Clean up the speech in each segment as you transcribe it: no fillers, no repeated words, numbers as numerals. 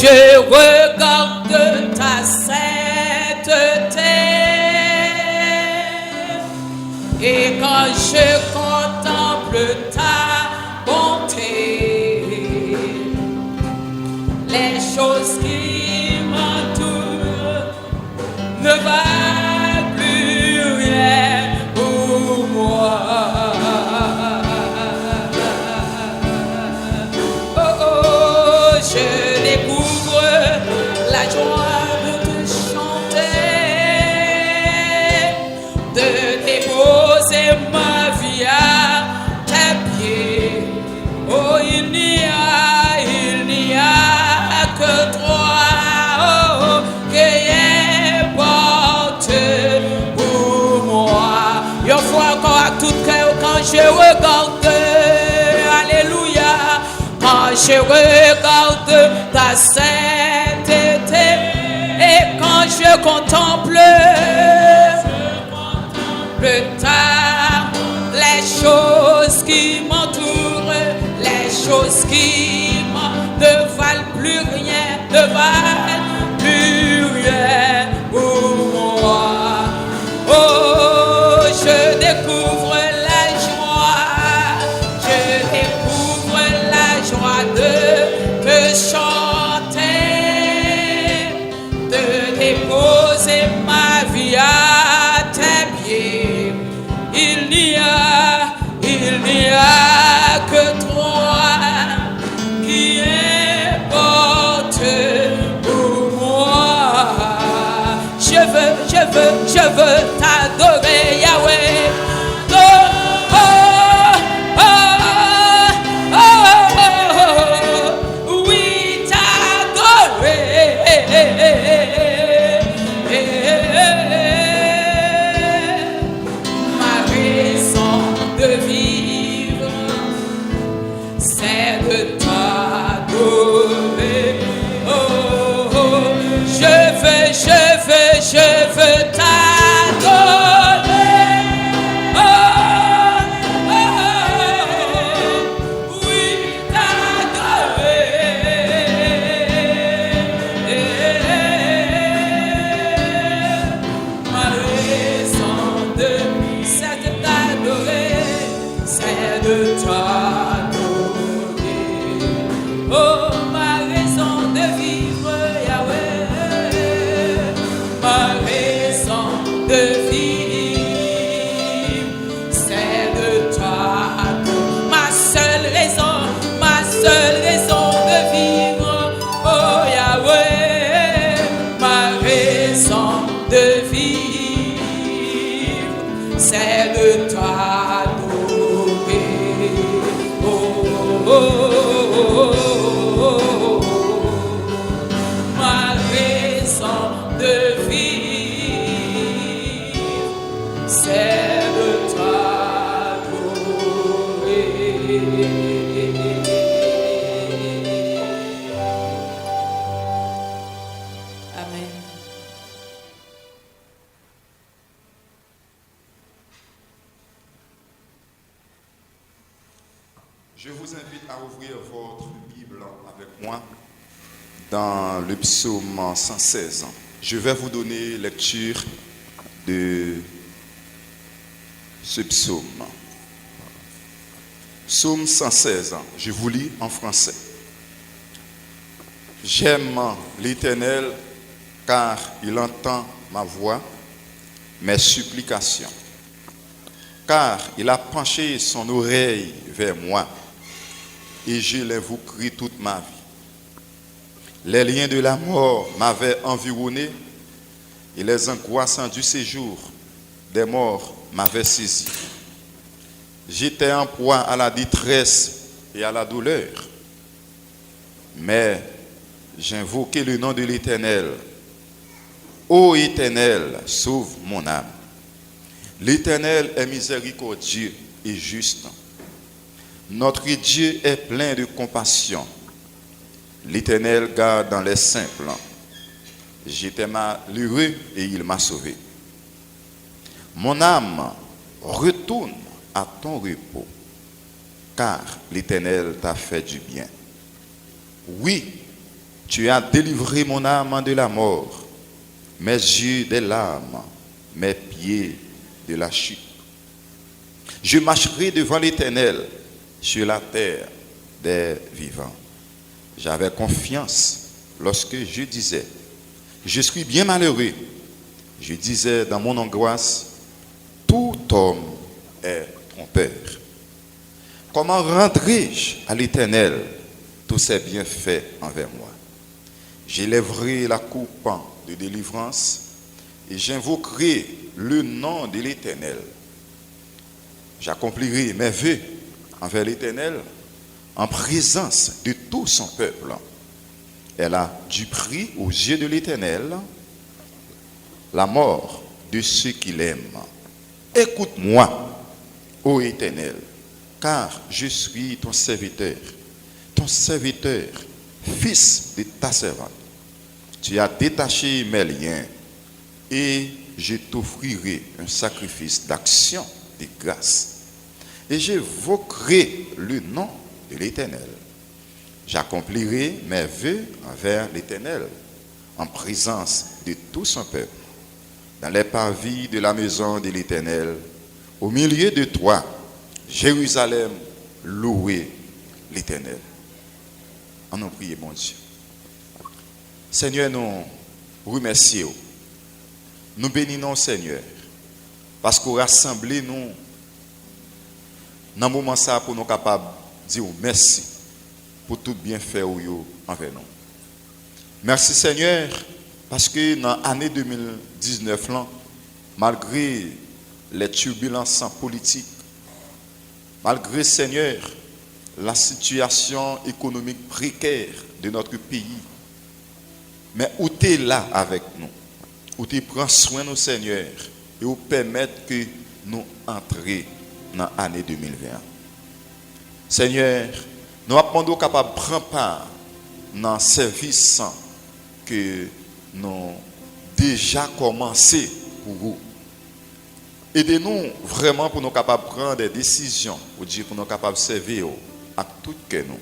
Je regarde ta sainteté et quand je contemple ta bonté, les choses qui m'entourent ne valent plus rien pour moi. je regarde, alléluia, quand je regarde ta sainteté et quand je contemple les choses qui m'entourent, les choses qui ne valent plus rien, ne valent plus rien pour moi. Oh, je découvre la joie de te chanter, de déposer ma vie à tes pieds. Il n'y a que toi qui importe pour moi. Je veux t'adorer, Yahweh. Oh, oh, oh, oh, oh, oh, oui, t'adorer. Ma raison de vivre, c'est de t'adorer. Oh, oh, je veux t'adorer. Oh, oh, oh, oui, t'adorer. Ma raison de vie, c'est de t'adorer, c'est de t'adorer. Oh, ma raison de vivre, Yahweh, ma raison de vivre, c'est de t'adorer. Ma seule raison de vivre, oh Yahweh, ma raison de vivre, c'est de t'adorer. Oh, oh, oh, oh, oh. Ma raison de vivre, c'est de t'adorer. Amen. Je vous invite à ouvrir votre Bible avec moi dans le psaume 116. Je vais vous donner lecture de ce psaume. Psaume 116, je vous lis en français. J'aime l'Éternel car il entend ma voix, mes supplications. Car il a penché son oreille vers moi et je l'ai voucré toute ma vie. Les liens de la mort m'avaient environné et les angoisses du séjour des morts m'avaient saisi. J'étais en proie à la détresse et à la douleur, mais j'invoquais le nom de l'Éternel. Ô Éternel, sauve mon âme. L'Éternel est miséricordieux et juste. Notre Dieu est plein de compassion. L'Éternel garde dans les simples. J'étais malheureux et il m'a sauvé. Mon âme, retourne à ton repos, car l'Éternel t'a fait du bien. Oui, tu as délivré mon âme de la mort, mes yeux des larmes, mes pieds de la chute. Je marcherai devant l'Éternel sur la terre des vivants. J'avais confiance lorsque je disais, je suis bien malheureux. Je disais dans mon angoisse, tout homme est trompeur. Comment rendrai-je à l'Éternel tous ses bienfaits envers moi? J'élèverai la coupe de délivrance et j'invoquerai le nom de l'Éternel. J'accomplirai mes vœux envers l'Éternel en présence de tout son peuple. Elle a du prix aux yeux de l'Éternel la mort de ceux qui l'aiment. Écoute-moi, ô Éternel, car je suis ton serviteur, fils de ta servante. Tu as détaché mes liens et je t'offrirai un sacrifice d'action de grâce. Et j'évoquerai le nom de l'Éternel. J'accomplirai mes vœux envers l'Éternel en présence de tout son peuple, dans les parvis de la maison de l'Éternel, au milieu de toi, Jérusalem, louez l'Éternel. En nous prier, mon Dieu. Seigneur, nous remercions. Nous bénissons, Seigneur, parce qu'on rassemble nous dans le moment ça pour nous capables de dire merci pour tout bien fait envers nous. Merci, Seigneur, parce que dans l'année 2019, là, malgré les turbulences politiques, malgré, Seigneur, la situation économique précaire de notre pays, mais où tu es là avec nous, où tu prends soin de nous, Seigneur, et où permettre que nous entrions dans l'année 2020. Seigneur, nous apprenons capables de prendre part dans le service que nous déjà commencé pour vous. Aidez-nous vraiment pour nous capables de prendre des décisions, pour nous capables de servir à tout cœur nous.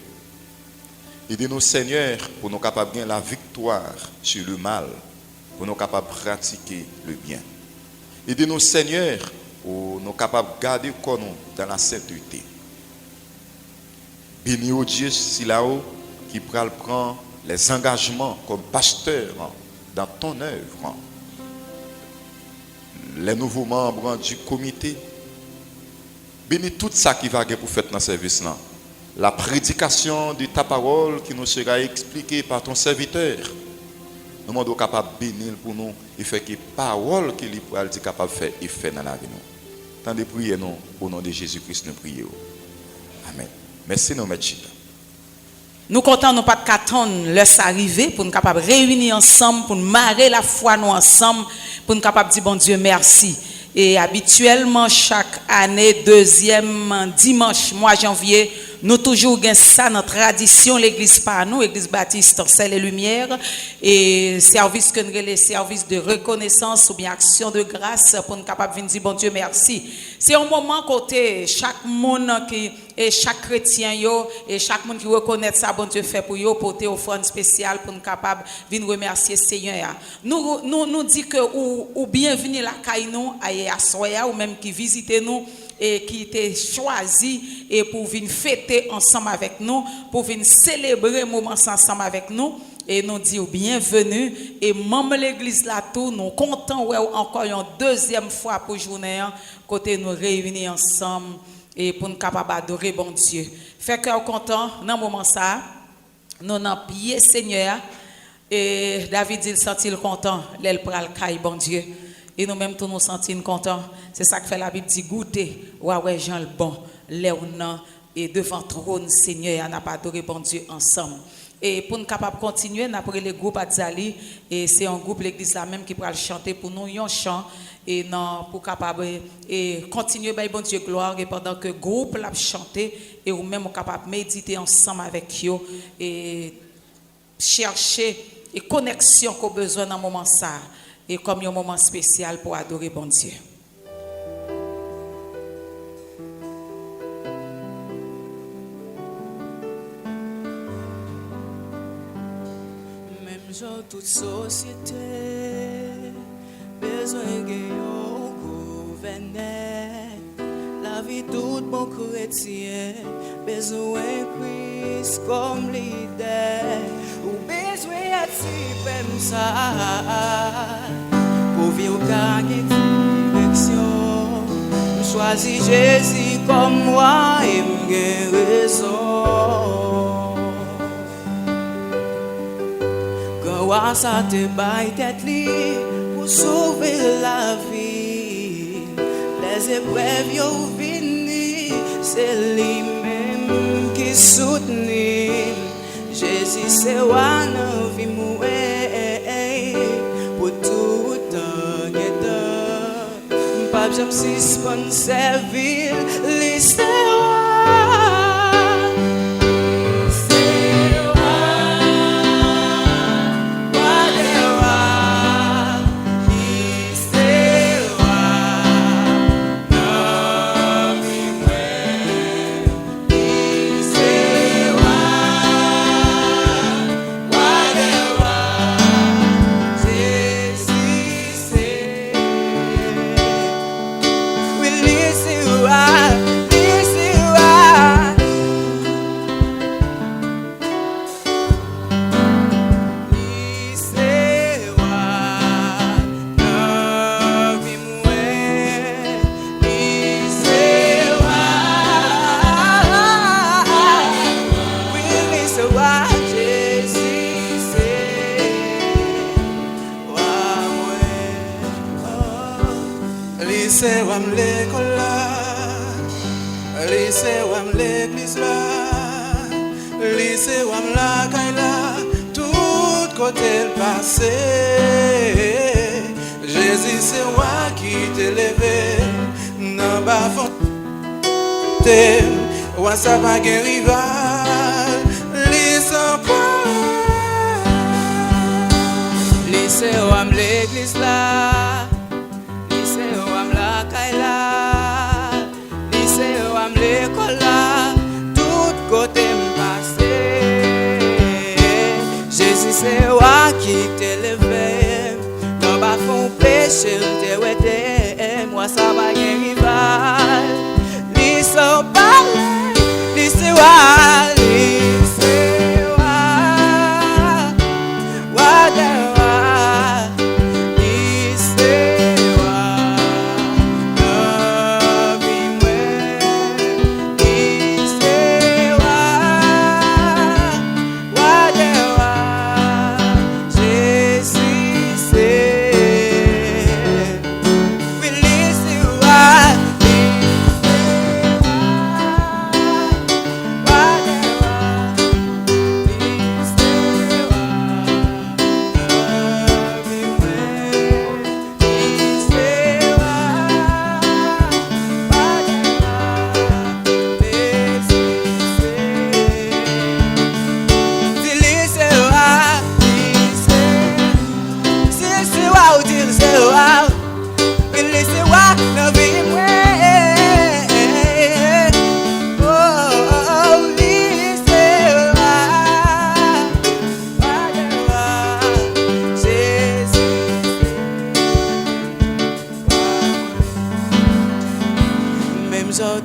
Aidez-nous, Seigneur, pour nous capables de gagner la victoire sur le mal, pour nous capables de pratiquer le bien. Aidez-nous, Seigneur, pour nous capables de garder nous dans la sainteté. Bénis au Dieu si là-haut qui prend les engagements comme pasteur dans ton œuvre. Les nouveaux membres du comité. Bénis tout ça qui va pour faire dans ce service là. La prédication de ta parole qui nous sera expliquée par ton serviteur. Nous sommes capables de bénir pour nous et faire que la parole qu'il est capable de faire effet dans la vie. Tant de prier nous au nom de Jésus-Christ, nous prions. Amen. Merci, nous mettons. Nous comptons nous pas qu'attendre l'heure arriver pour nous capables réunir ensemble, pour nous marrer la foi nous ensemble, pour nous capables dire bon Dieu merci. Et habituellement chaque année deuxième dimanche mois janvier, nous toujours gain ça notre tradition l'église par nous, église baptiste Sel et Lumière, et service que nous les services de reconnaissance ou bien action de grâce pour nous capables venir dire bon Dieu merci. C'est un moment côté chaque monde qui et chaque chrétien yo et chaque monde qui reconnaît ça bon Dieu fait pour yo porter offrande spéciale pour nous capable venir remercier Seigneur. Nous dit que ou bienvenue la caille nous à soya ou même qui visiter nous et qui était choisi et pour venir fêter ensemble avec nous, pour venir célébrer moment ensemble avec nous. Et nous disons bienvenue et même l'église là tout nous content ouais encore une deuxième fois pour journée côté nous réunir ensemble et pour nous capable adorer bon Dieu. Fait que content dans moment ça nous n'en pied Seigneur et David il sentit content l'el pral caille bon Dieu et nous même tous nous sentir content. C'est ça que fait la Bible dit goûter ouais Jean le bon léon et devant trône Seigneur on a pas adoré bon Dieu ensemble. Et pour nous capables continuer, nous avons le groupe Adzali et c'est un groupe l'église là même qui va chanter pour nous un chant et non pour capable et continuer by bon Dieu gloire et pendant que groupe l'a chanter et ou même capable méditer ensemble avec eux et chercher et connexion qu'on besoin dans moment ça et comme un moment spécial pour adorer bon Dieu. Toute société besoin de gouverner la vie tout bon chrétien besoin Christ comme leader ou besoin de comme ça pour vivre gagner direction choisis Jésus comme moi et me raison. Ça te baille tête li pour sauver la vie. Les épreuves yo vini, c'est lui-même qui soutient. Jésus c'est one vie moué pour tout temps. Pas j'aime suspend servir l'histoire. Lycée ou l'école là, lycée ou l'église là, lycée ou la caille là, tout côté le passé. Jésus c'est moi qui t'ai levé, non pas fonté, ou ça va qu'un rival, lycée quoi, lycée ou l'église là. L'école là, tout côté m'passé. Jésus c'est moi qui t'ai levé. Non pas font péché, t'es ouété. Moi ça va rien rival. Lycée parler, lycée wa, lycée wa, wa de wa, lycée wa.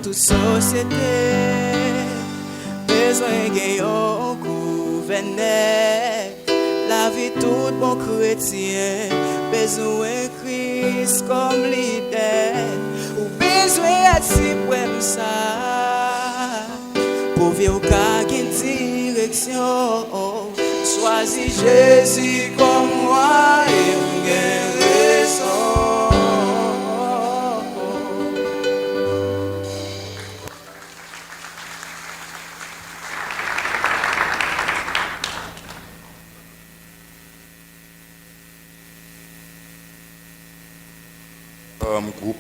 Toute société besoin de un gouverneur. La vie tout bon chrétien besoin Christ comme leader. Ou besoin de suprême ça pour vivre aucune direction. Choisis Jésus comme moi et une raison. Groupe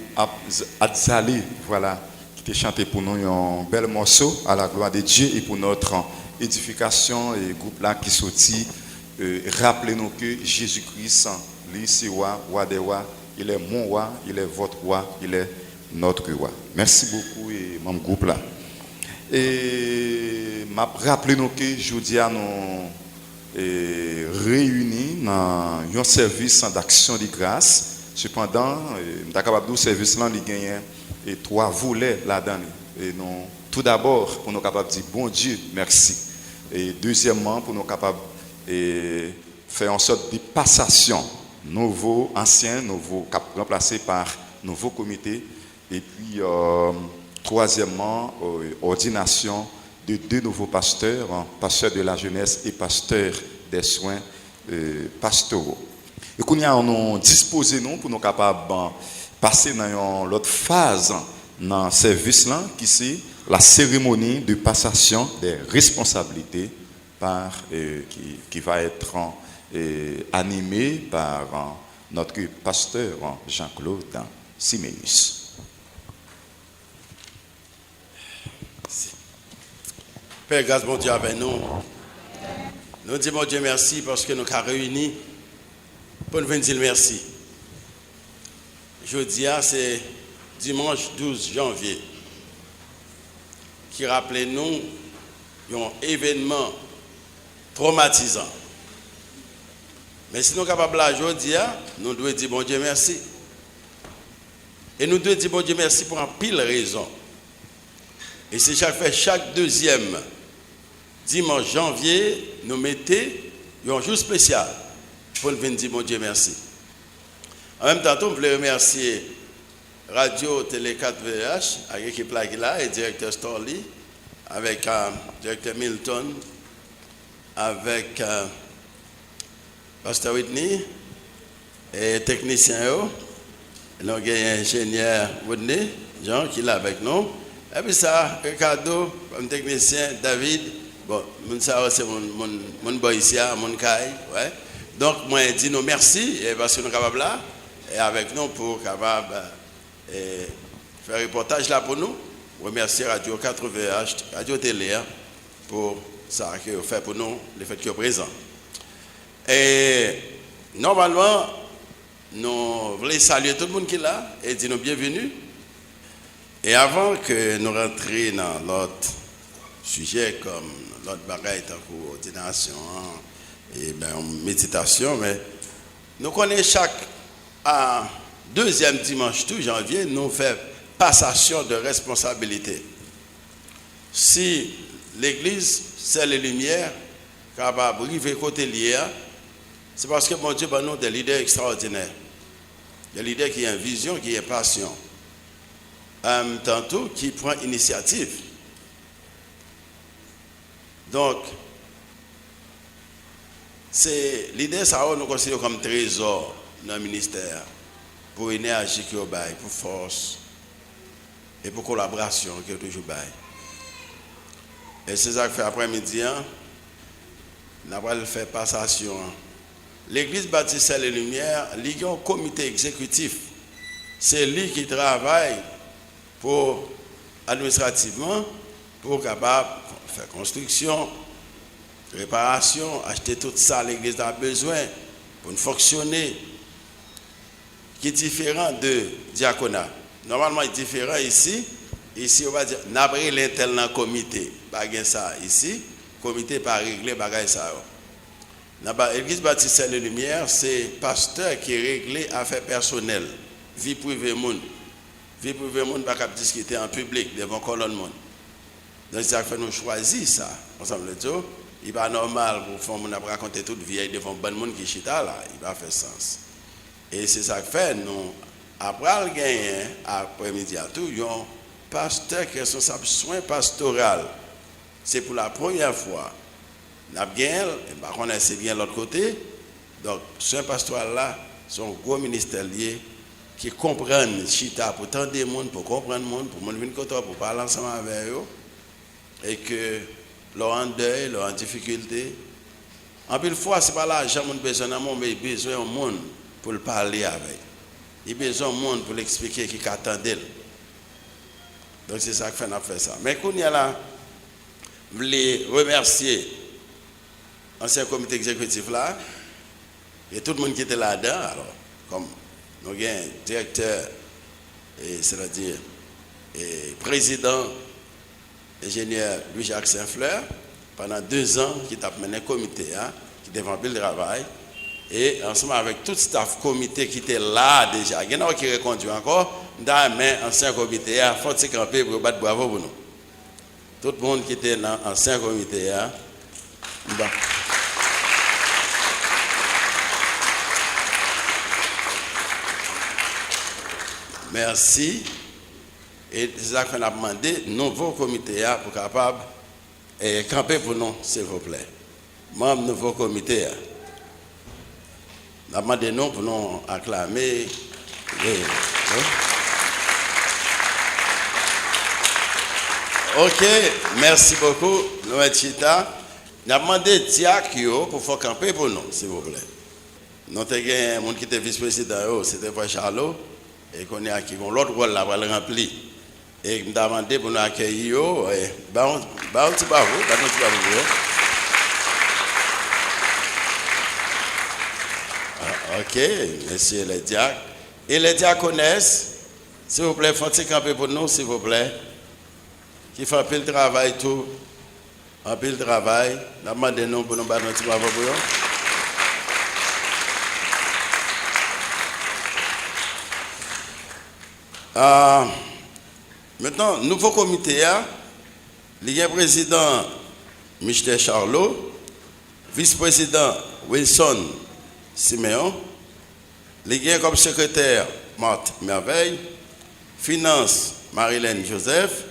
Adzali, voilà, qui t'a chanté pour nous un bel morceau à la gloire de Dieu et pour notre édification. Et groupe là qui sortit, rappelez-nous que Jésus-Christ, lui c'est roi des rois, il est mon roi, il est votre roi, il est notre roi. Merci beaucoup et mon groupe là. Et rappelez-nous que jeudi nous réunis dans un service d'action de grâce. Cependant, nous sommes capables de service là, il gagne et 3 volets là-dedans. Et nous, tout d'abord, pour nous capables de dire bon Dieu, merci. Et deuxièmement, pour nous capables de faire en sorte de passation, nouveau, ancien, nouveau, remplacé par nouveau comité. Et puis, troisièmement, ordination de 2 nouveaux pasteurs, pasteur de la jeunesse et pasteur des soins pastoraux. Et qu'on y a nous disposé nous pour nous capables passer dans l'autre phase dans le service là qui c'est la cérémonie de passation des responsabilités par qui va être animée par notre pasteur Jean-Claude Siméus. Père, grâce bon Dieu avec nous. Nous disons bon Dieu merci parce que nous sommes réunis pour nous dire merci. Jeudi, c'est dimanche 12 janvier qui rappelle nous un événement traumatisant. Mais si nous sommes capables là aujourd'hui, nous devons dire bon Dieu merci. Et nous devons dire bon Dieu merci pour un pile raison. Et c'est chaque deuxième dimanche janvier, nous mettons un jour spécial pour venir dire bon Dieu merci. En même temps, on voulait remercier Radio Télé 4VH avec l'équipe là et directeur Storly, avec directeur Milton, avec Pasteur Whitney et technicien. Nous avons un ingénieur Whitney, Jean, qui est là avec nous. Et puis ça, Ricardo, comme technicien, David, bon, c'est mon boy ici, mon caille, ouais. Donc, moi, je dis nous merci, parce que nous sommes capables là, et avec nous pour capable faire un reportage là pour nous. Remercier Radio 4VH, Radio Télé, pour ça que vous faites pour nous, le fait que vous êtes présent. Et normalement, nous voulons saluer tout le monde qui est là et dire nous bienvenue. Et avant que nous rentrions dans l'autre sujet, comme l'autre bagaille, tant qu'ordination et méditation, mais nous connaissons chaque deuxième dimanche tout janvier, nous faisons passation de responsabilité. Si l'Église, c'est les lumières, capable de arriver côté lié, c'est parce que mon Dieu nous avons des leaders extraordinaires. Des leaders qui ont une vision, qui ont une passion. Tantôt qui prend initiative. Donc, c'est l'idée, ça nous considère comme trésor dans le ministère pour énergie qui est bail, pour force et pour collaboration qui est toujours bail. Et c'est ça que fait après-midi, on va faire passation. L'Église baptiste les Lumières, il y a un comité exécutif. C'est lui qui travaille pour administrativement, pour capable faire construction, réparation, acheter tout ça l'Église a besoin pour fonctionner, qui est différent de diaconat. Normalement, il est différent ici. Ici, on va dire, n'abré l'intel dans le comité, pas ça ici, comité pas réglé, pas ça. L'Église baptiste les Lumières, c'est pasteur qui est réglé affaires personnelles, vie privée monde. Vie privée monde pas capable discuter en public devant colonne monde. Donc ça fait nous choisir ça. Ensemble tout, il pas normal pour faire mon raconter toute vie devant bon monde qui chita là, il va faire sens. Et c'est ça que fait nous après le gagner après-midi à tout, un pasteur qui est responsable soins pastoral. C'est pour la première fois. N'a bien, par contre, c'est bien l'autre côté. Donc, soins pastoral là, sont gros ministère lié qui comprennent chita pour tant de monde, pour comprendre le monde, pour venir côté pour parler ensemble avec eux et que leur en deuil, leur en difficulté. En plus fois, c'est pas l'argent qu'on a besoin d'un monde, mais il a besoin d'un monde pour le parler avec. Il a besoin d'un monde pour l'expliquer qui attend d'elle. Donc c'est ça que fait ça. Mais quand il y a là, je voulais remercier l'ancien comité exécutif là et tout le monde qui était là-dedans. Alors, comme nous avons un directeur, c'est-à-dire président, ingénieur Louis-Jacques Saint-Fleur, pendant 2 ans, qui a mené un comité, qui développait le travail, et ensemble avec tout le staff comité qui était là déjà. Il y en a qui reconduit encore, dans l'ancien comité, il faut se camper pour battre bravo pour nous. Tout le monde qui était dans l'ancien comité, bon. Merci. Et c'est ça qu'on a demandé, nouveau comité pour capable camper pour nous, s'il vous plaît. Membre nouveau comité. On a demandé nous pour nous acclamer. Ok, merci beaucoup, Noël Chita. On a demandé Diakio pour faire camper pour nous, s'il vous plaît. Nous avons un monde qui était vice-président, c'était pas Charlot, et qu'on a qui l'autre rôle là pour le remplir. Et me demander pour nous accueillir. Bah, on petit bravo, Ok, messieurs les diacres. Et les diaconesses, s'il vous plaît, faites camper pour nous, s'il vous plaît. Qui fait un peu de travail, tout. Un peu de travail. Demandez-nous pour nous battre un petit bravo pour nous. Maintenant, nouveau comité, il y a le président Michel Charlot, vice-président Wilson Siméon, il y a comme secrétaire Marthe Merveille, finance Marilène Joseph,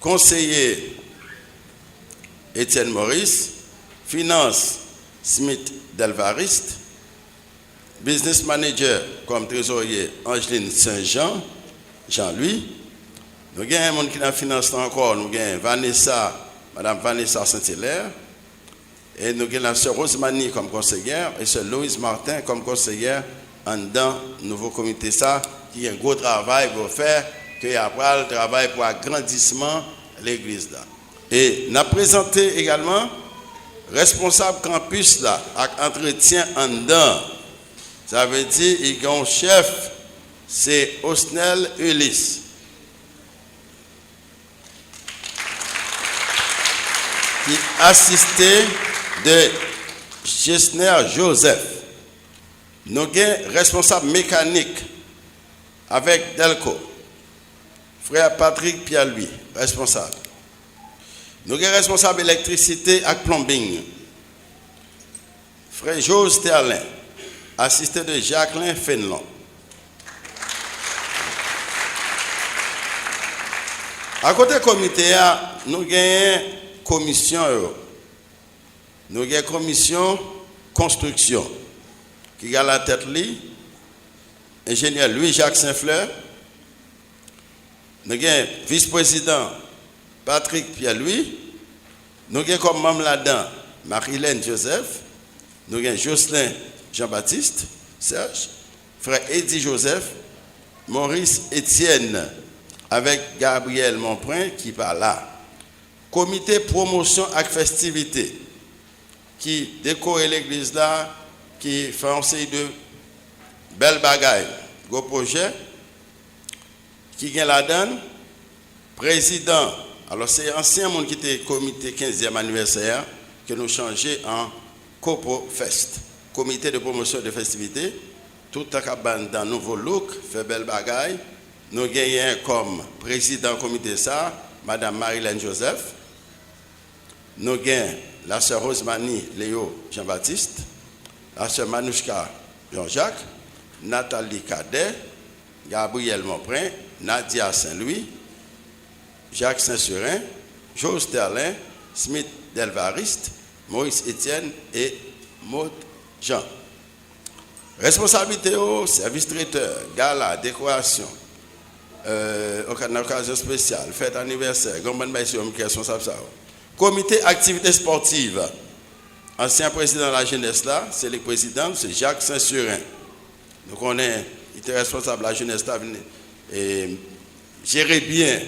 conseiller Étienne Maurice, finance Smith Delvariste, business manager comme trésorier Angeline Saint-Jean, Jean-Louis. Nous avons un monde qui dans la finance encore, nous avons Madame Vanessa Saint-Hilaire, et nous avons la sœur Rosemanie comme conseillère, et sœur Louise Martin comme conseillère en dans le nouveau comité ça, qui a un gros travail pour faire, que après le travail pour agrandissement de l'église là. Et nous avons présenté également responsable campus là, avec entretien en dedans. Ça veut dire qu'il y a un chef, c'est Osnel Ulysse. Qui assisté de Gessner Joseph. Nous avons responsable mécanique avec Delco. Frère Patrick Pierre-Louis, responsable. Nous avons responsable électricité et plumbing. Frère Jose Terlin, assisté de Jacqueline Fénelon. À côté du comité, nous avons une commission. Nous avons une commission construction qui a la tête li, ingénieur Louis-Jacques Saint-Fleur. Nous avons vice-président Patrick Pierre-Louis. Nous avons comme membre là-dedans Marilène Joseph. Nous avons Jocelyn Jean-Baptiste, Serge, frère Eddie Joseph, Maurice Étienne, avec Gabriel Monprin qui parle là. Comité promotion et festivité qui décore l'église là, qui fait un série de belles bagailles, gros projet, qui gagne la donne, président, alors c'est ancien monde qui était comité 15e anniversaire, que nous changé en Copo Fest. Comité de promotion de festivités, tout à dans nouveau look, fait belle bagaille. Nous gagnons comme président comité ça, Madame Marilène Joseph. Nous gagnons la sœur Rosemanie Léo Jean-Baptiste, la sœur Manouchka Jean-Jacques, Nathalie Cadet, Gabriel Monprin, Nadia Saint-Louis, Jacques Saint-Surin, Jose Terlin, Smith Delvariste, Maurice Étienne et Maud Jean. Responsabilité au service traiteur, gala, décoration, occasion spéciale, fête anniversaire, responsable ça. Comité activité sportive. Ancien président de la jeunesse là, c'est le président, c'est Jacques Saint-Surin. Donc on est, il était responsable de la jeunesse là, et gérer bien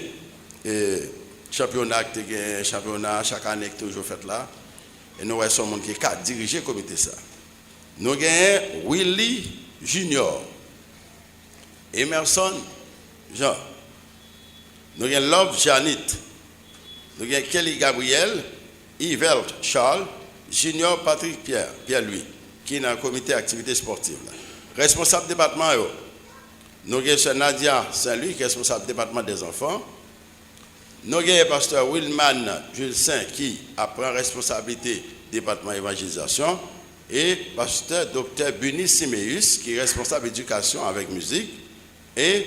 championnat chaque année que toujours fait là. Et nous avons un monde qui a dirigé le comité ça. Nous avons Willy Junior, Emerson Jean, nous avons Love Janit, nous avons Kelly Gabriel, Yvette Charles, Junior Patrick Pierre-Louis, qui est dans le comité activité sportive. Responsable département, nous avons Nadia Saint-Louis, qui est responsable département des enfants. Nous avons le pasteur Wilman Jules Saint, qui apprend responsabilité département évangélisation. Et pasteur Dr Bunny Siméus, qui est responsable éducation avec musique. Et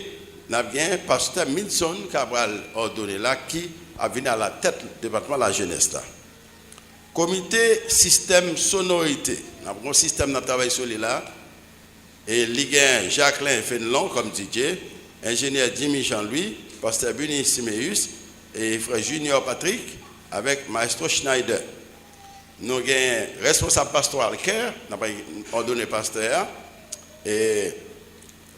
nous avons pasteur Milson Cabral ordonné là, qui a venu à la tête du département de la jeunesse. Là. Comité système sonorité. Nous avons un système de travail sur là. Et Liguin Jacqueline Fénelon comme DJ, ingénieur Jimmy Jean-Louis, pasteur Bunny Siméus et frère Junior Patrick avec maestro Schneider. Nous avons un responsable pastoral Caire, nous avons ordonné pasteur et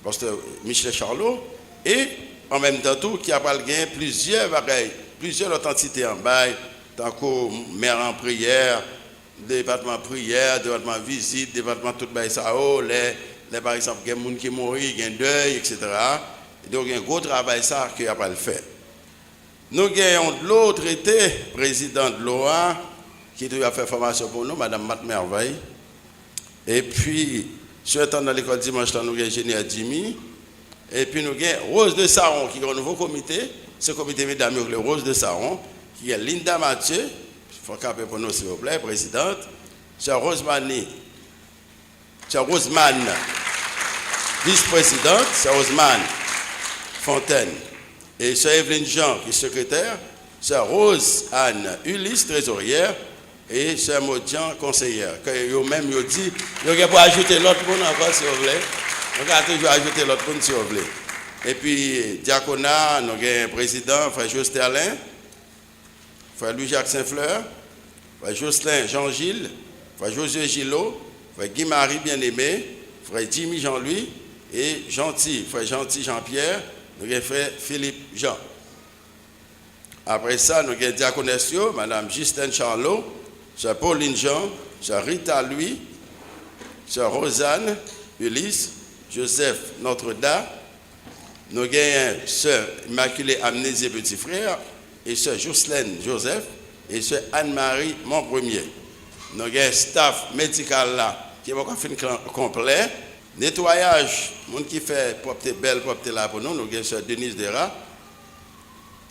pasteur Michel Charlot, Et en même temps, tout qui a pas gagné plusieurs bagailles, plusieurs authentités en bail, tant que mère en prière, département prière, département visite, département tout bail ça, les par exemple, il y a des gens qui mourent, il y a un deuil, etc. Donc, il y a un gros travail ça qu'il n'y a pas le fait. Nous avons de l'autre été, président de l'OA, qui a fait formation pour nous, Mme Mat Merveille. Et puis, sur dans l'école dimanche, nous avons ingénieur Jimmy. Et puis, nous avons Rose de Saron, qui est un nouveau comité. Ce comité, mesdames, le Rose de Saron, qui est Linda Mathieu. Il faut caper pour nous, s'il vous plaît, présidente. Cher Rosemane, vice-présidente, c'est Rosemane Fontaine. Et Sœur Evelyne Jean, qui est secrétaire, Sœur Rose Anne Ulysse, trésorière, et Sœur Maudian, conseillère. Quand eux-mêmes ils dit, ils ont pour ajouter l'autre monde encore, s'il vous plaît. Donc, on a toujours ajouter l'autre monde, s'il vous plaît. Et puis, diaconat, nous avons un président, frère Josterlin, frère Louis-Jacques Saint-Fleur, frère Jocelyn Jean-Gilles, frère Josué Gillot, frère Guy-Marie Bien-Aimé, frère Jimmy Jean-Louis, et Gentil, frère Gentil Jean-Pierre, nous avons frère Philippe Jean. Après ça, nous avons diaconesse, Mme Justine Charlot, Sœur Pauline Jean, Sœur Rita Louis, Sœur Rosanne Ulysse, Joseph Notre-Dame, nous avons Sœur Immaculée Amnésie Petit Frère, et Sœur Jocelyne Joseph, et Sœur Anne-Marie Mon Premier. Nous avons un staff médical là, qui est encore fait complet. Nettoyage, monde qui fait propre belle propre là pour nous, nous avons Sœur Denise Dera,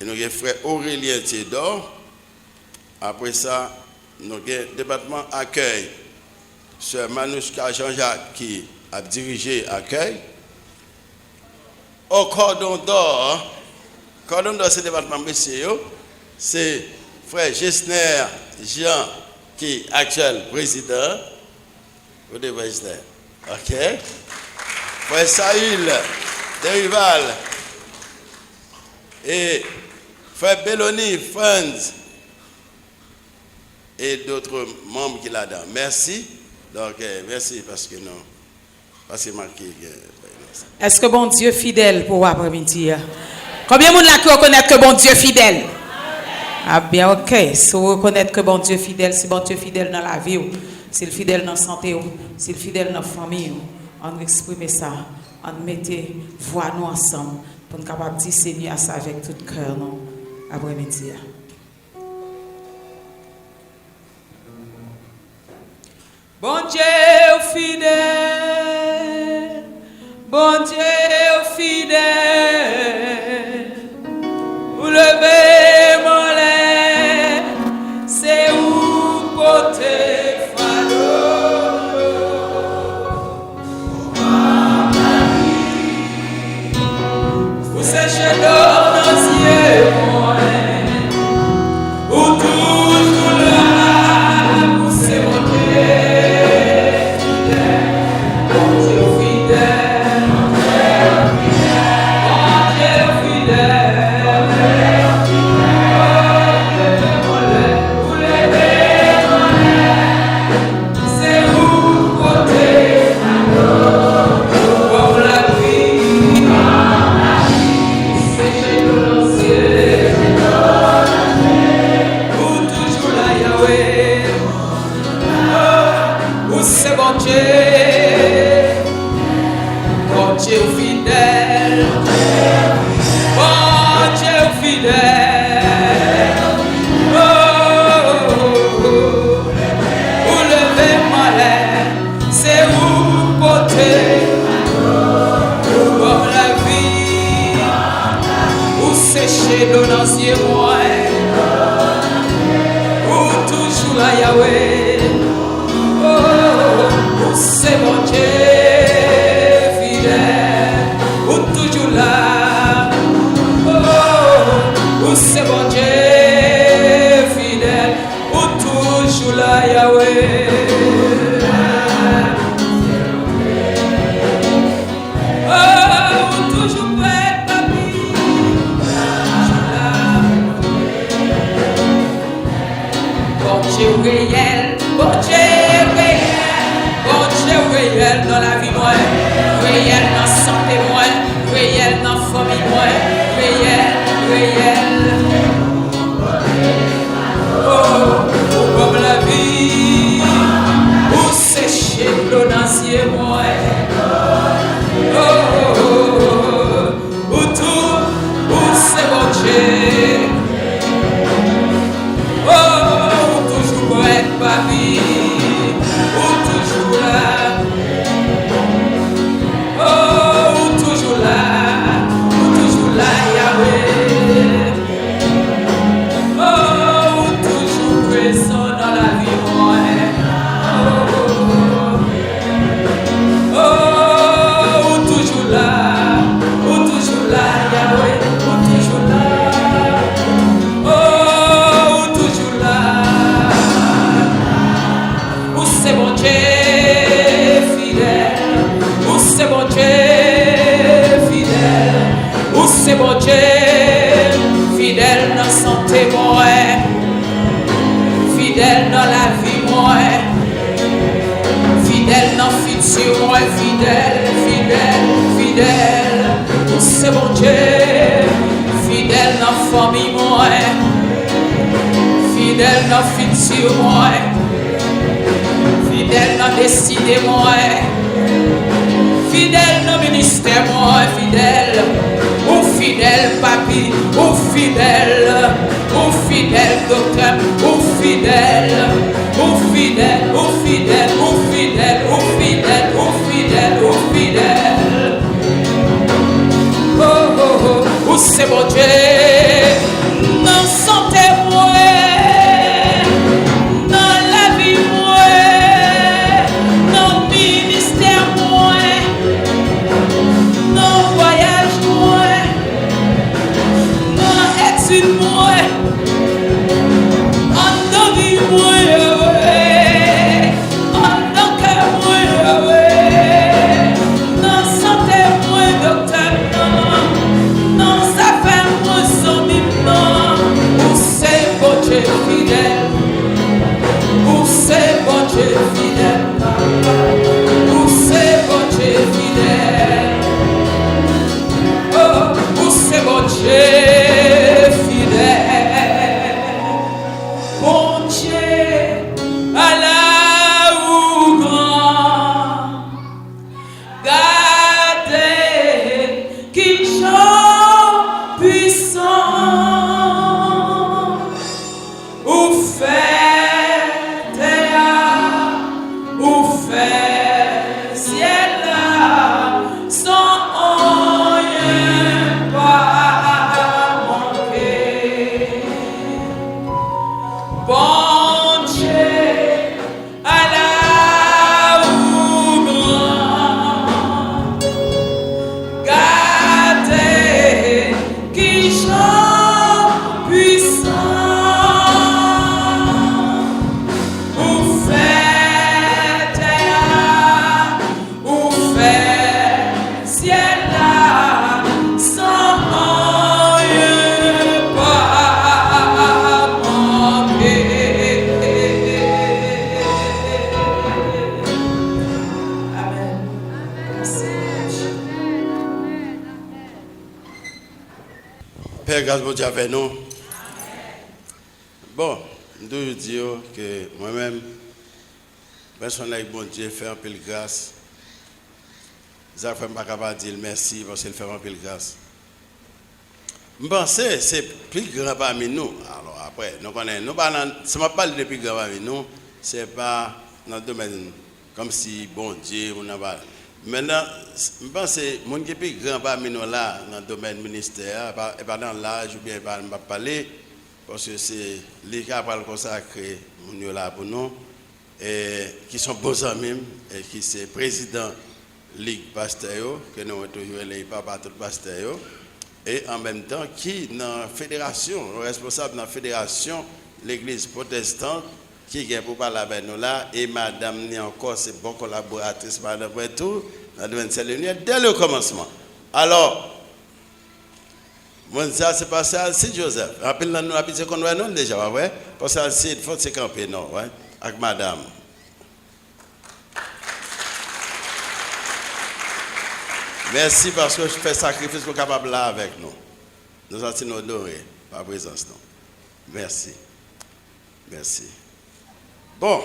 et nous avons frère Aurélien Théodore. Après ça, nous avons le département accueil, Sœur Manouchka Jean-Jacques qui a dirigé accueil. Au cordon d'or, c'est le département monsieur, c'est frère Gessner Jean qui est actuel président. Vous devez Gessner. OK. Frère Saül Derival et frère Belloni Franz et d'autres membres qui là-dedans. Merci. Donc, merci parce que non. Parce que marqué. Est-ce que bon Dieu fidèle pour après-midi? Combien de monde là qui reconnaît que bon Dieu fidèle? Ah bien, ok. Si vous reconnaissez que bon Dieu fidèle, si bon Dieu fidèle dans la vie, si le fidèle dans la santé, si le fidèle dans la famille, on exprime ça, on mettez voix nous ensemble pour nous capables de dire Seigneur ça avec tout cœur, non? Après-midi. Bon Dieu fidèle, bon Dieu fidèle, vous levez mon lait, c'est où côté fardeau. Vous séchez l'eau dans les yeux, ou toujours là, vous c'est mon Dieu. Dans la réel. Oh, comme la vie, où sécher l'eau dans ciel moi. Où tout, où c'est bon Dieu. Oh, toujours pour être pas vie, où toujours là. Oh, toujours là, Yahweh. Oh, toujours présent dans la vie, moi. Oh, toujours là, Yahweh. Oh, toujours là. Oh, toujours là. Où c'est bon Dieu fidèle. Où c'est bon Dieu fidèle. Où c'est bon Dieu fidèle dans santé moi. Fidèle dans la vie moi. Fidèle dans futur moi. Fidèle. Où c'est bon Dieu fidèle dans famille moi. Fidèle dans futur moi. Fidèle dans destinée moi. Fidèle dans ministère moi. Fidèle. Ou fidèle papi. Ou fidèle docteur. Ou fidèle. Oh, où c'est bon Dieu dans santé moi. Dans la vie moi. Dans ministère moi. Dans voyage moi. Dans étude moi. En vie moi. En cœur moi. Dans santé moi docteur. Dans sa femme moi son non. Où c'est bon Dieu fidèle. Où c'est bon Dieu fidèle. Où c'est bon Dieu fidèle. Oh, où c'est bon Dieu fidèle. Bon Dieu, Allah ou grand. Gardez qu'il chante puissant. Ou fait terre, ou fait ciel là, sans rien pas manquer. Bon Dieu, Allah ou grand, gardez qui chante puissant. Ou fait terre, ou fait ciel là, sans rien pas manquer. Amen. Merci. Père, grâce à Dieu avec nous. Bon, je dois dire que moi-même, personne avec bon Dieu fait un peu de grâce. Je ne suis pas capable de dire merci parce qu'il fait un peu de grâce. Je pense que c'est plus grand parmi nous. Alors après, nous connaissons, si je parle de plus grand parmi nous, ce n'est pas dans le domaine comme si bon Dieu, on n'a pas. Maintenant, je pense que les gens qui sont plus grands parmi nous là, dans le domaine ministère, et pas dans l'âge, ou bien pas parler, parce que c'est les cas pour le consacrer, nous là pour nous, et qui sont beaux amis, et qui sont président Ligue Pasteur, que nous avons toujours les papas tout Pasteur, et en même temps, qui dans la fédération, responsable de la fédération, l'église protestante, qui est pour parler avec nous là, et madame ni encore, c'est bon collaboratrice, madame tout, dès le commencement. Alors, ça c'est passé à Alcide Joseph. Rappelez-nous, nous habitons qu'on voit nous déjà, ouais? Parce que Alcide, il faut se camper, non, ouais? Avec madame. Merci parce que je fais sacrifice pour capable là avec nous. Nous allons nous honorer par présence. Non. Merci. Merci. Bon,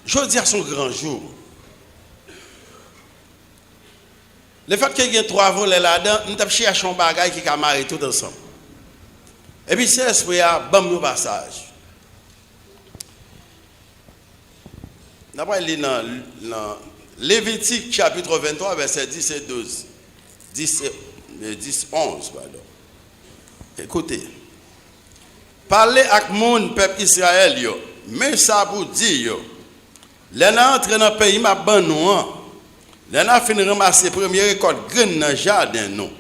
jeudi à son grand jour. Le fait qu'il y ait 3 volets là-dedans, nous avons cherché un bagage qui a marré tout ensemble. Et puis, c'est l'esprit à bon nous passage. Nous avons lu dans Lévitique chapitre 23, verset 10 et 12. 10, 11, pardon. Écoutez. Parlez avec mon peuple Israël, yo. Mais ça pour dire, yo. L'un entre dans le pays, ma ban nous. L'un a fini ramasser première récolte graine dans le jardin, non.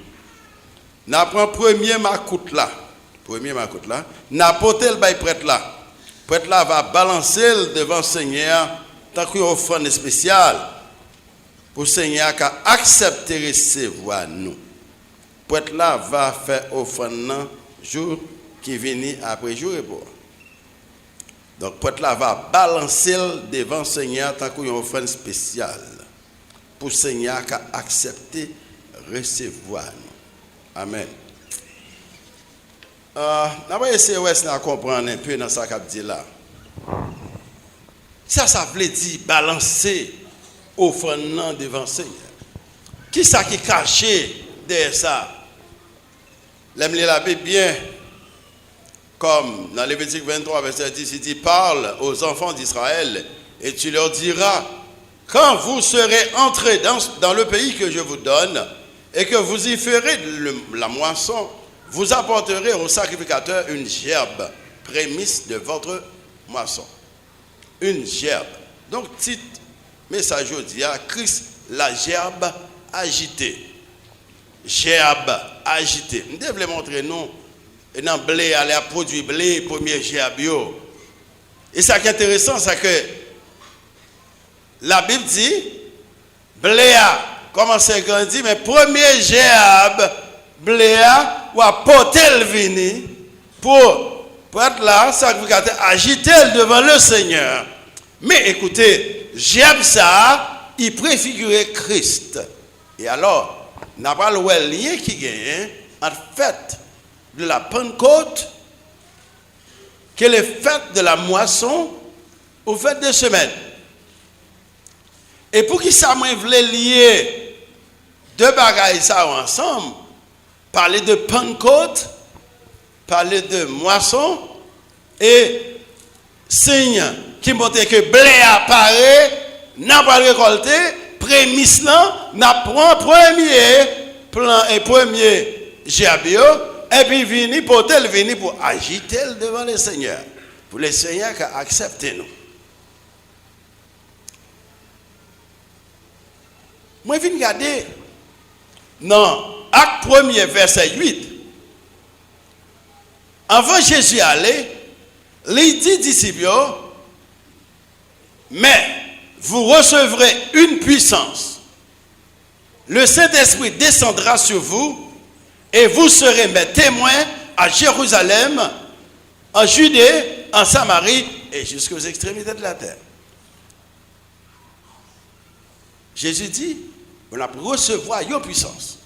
N'a prend premier macoute là. Premier macoute là. N'a porté le bail prêtre là. Prêtre là va balancer devant le Seigneur tant qu'il y a une offrande spéciale. Pour le Seigneur qui a accepté de recevoir nous. Prêtre là va faire offrande jour qui vient après jour et pour. Donc prêtre là va balancer devant le Seigneur tant qu'il y a une offrande spéciale. Pour le Seigneur qui a accepté de recevoir nous. Amen. On va essayer de comprendre un peu dans ce qu'il dit là. Ça veut dire balancer offrande devant le Seigneur. Qui ça qui est caché derrière ça? L'aime la Bible bien, comme dans Lévitique 23, verset 10, il dit, parle aux enfants d'Israël et tu leur diras, quand vous serez entrés dans le pays que je vous donne et que vous y ferez la moisson, vous apporterez au sacrificateur une gerbe, prémisse de votre moisson. Une gerbe. Donc, titre, message aujourd'hui, Christ, la gerbe agitée. Gerbe agitée. Nous devons montrer nous, dans le blé, aller à produire blé, premier gerbe. Et ça qui est intéressant, c'est que la Bible dit, blé a commencé à grandir, mais premier gerbe, blé a, ou a porté le vini pour être là, sacrificateur, agiter devant le Seigneur. Mais écoutez, gerbe ça, il préfigurait Christ. Et alors, n'a pas le lien qui gagne en fait de la Pentecôte, que les fêtes de la moisson aux fêtes de semaine. Et pour qui ça m'a voulu lier deux bagailles ça ensemble, parler de Pentecôte, parler de moisson et signe qui montre que blé apparaît, n'a pas récolté, prémisse là, n'a prend premier plan et premier gerbio, et puis vini pour agiter devant le Seigneur. Pour le Seigneur qui a accepté nous. Moi, je viens regarder dans Acte 1er, verset 8. Avant Jésus aller, il dit disciples, mais vous recevrez une puissance. Le Saint-Esprit descendra sur vous et vous serez mes témoins à Jérusalem, en Judée, en Samarie et jusqu'aux extrémités de la terre. Jésus dit, on a recevoir une puissance.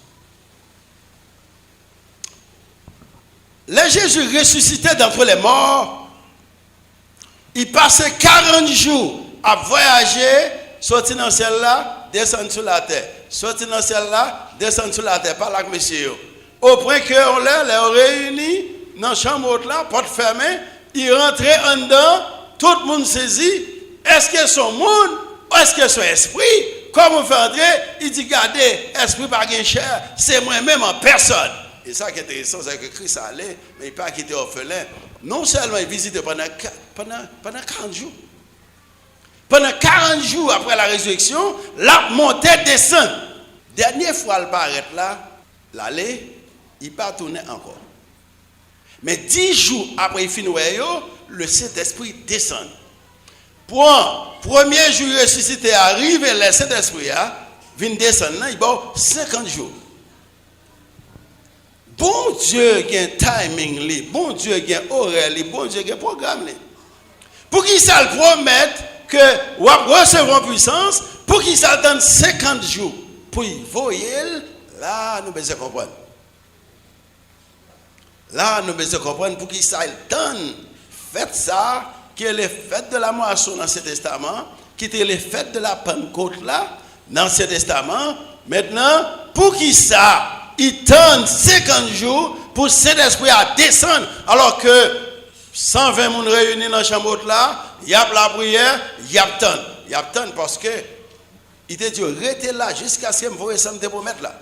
Là, Jésus ressuscité d'entre les morts, il passait 40 jours à voyager, sortir dans celle-là, descendre sur la terre. Sortir dans celle-là, descendre sur la terre, par là, monsieur. Au point qu'on les réunit dans la chambre là, porte fermée, il rentrait en dedans, tout le monde saisit, est-ce que son monde, ou est-ce que son esprit, comme on fait entrer, il dit, regardez, esprit par chair, c'est moi-même en personne. Et ça qui est intéressant, c'est que Christ allait, mais il n'a pas quitté orphelin. Non seulement il visitait pendant 40 jours. Pendant 40 jours après la résurrection, la montée descend. Dernière fois, elle paraît là, l'aller, il ne pas tourner encore. Mais 10 jours après il finit, le Saint-Esprit descend. Pour premier jour ressuscité arrive, le Saint-Esprit vient descendre, il va 50 jours. Bon Dieu qui a un timing, bon Dieu qui a un horaire, bon Dieu qui a un programme. Pour qu'il ça le promette que vous recevrez puissance, pour qu'il s'attende 50 jours, pour y voyer, là, nous devons comprendre. Là, nous devons comprendre pour qui ça il donne. Faites ça, qui est les fêtes de la moisson dans l'Ancien Testament, qui était les fêtes de la Pentecôte là, dans l'Ancien Testament. Maintenant, pour qui ça, il donne 50 jours pour Saint-Esprit à descendre, alors que 120 personnes réunis dans la chambre là, il y a la prière, il y a le temps. Il y a le temps parce que il te dit, restez là jusqu'à ce que vous voyez ça me promettre là.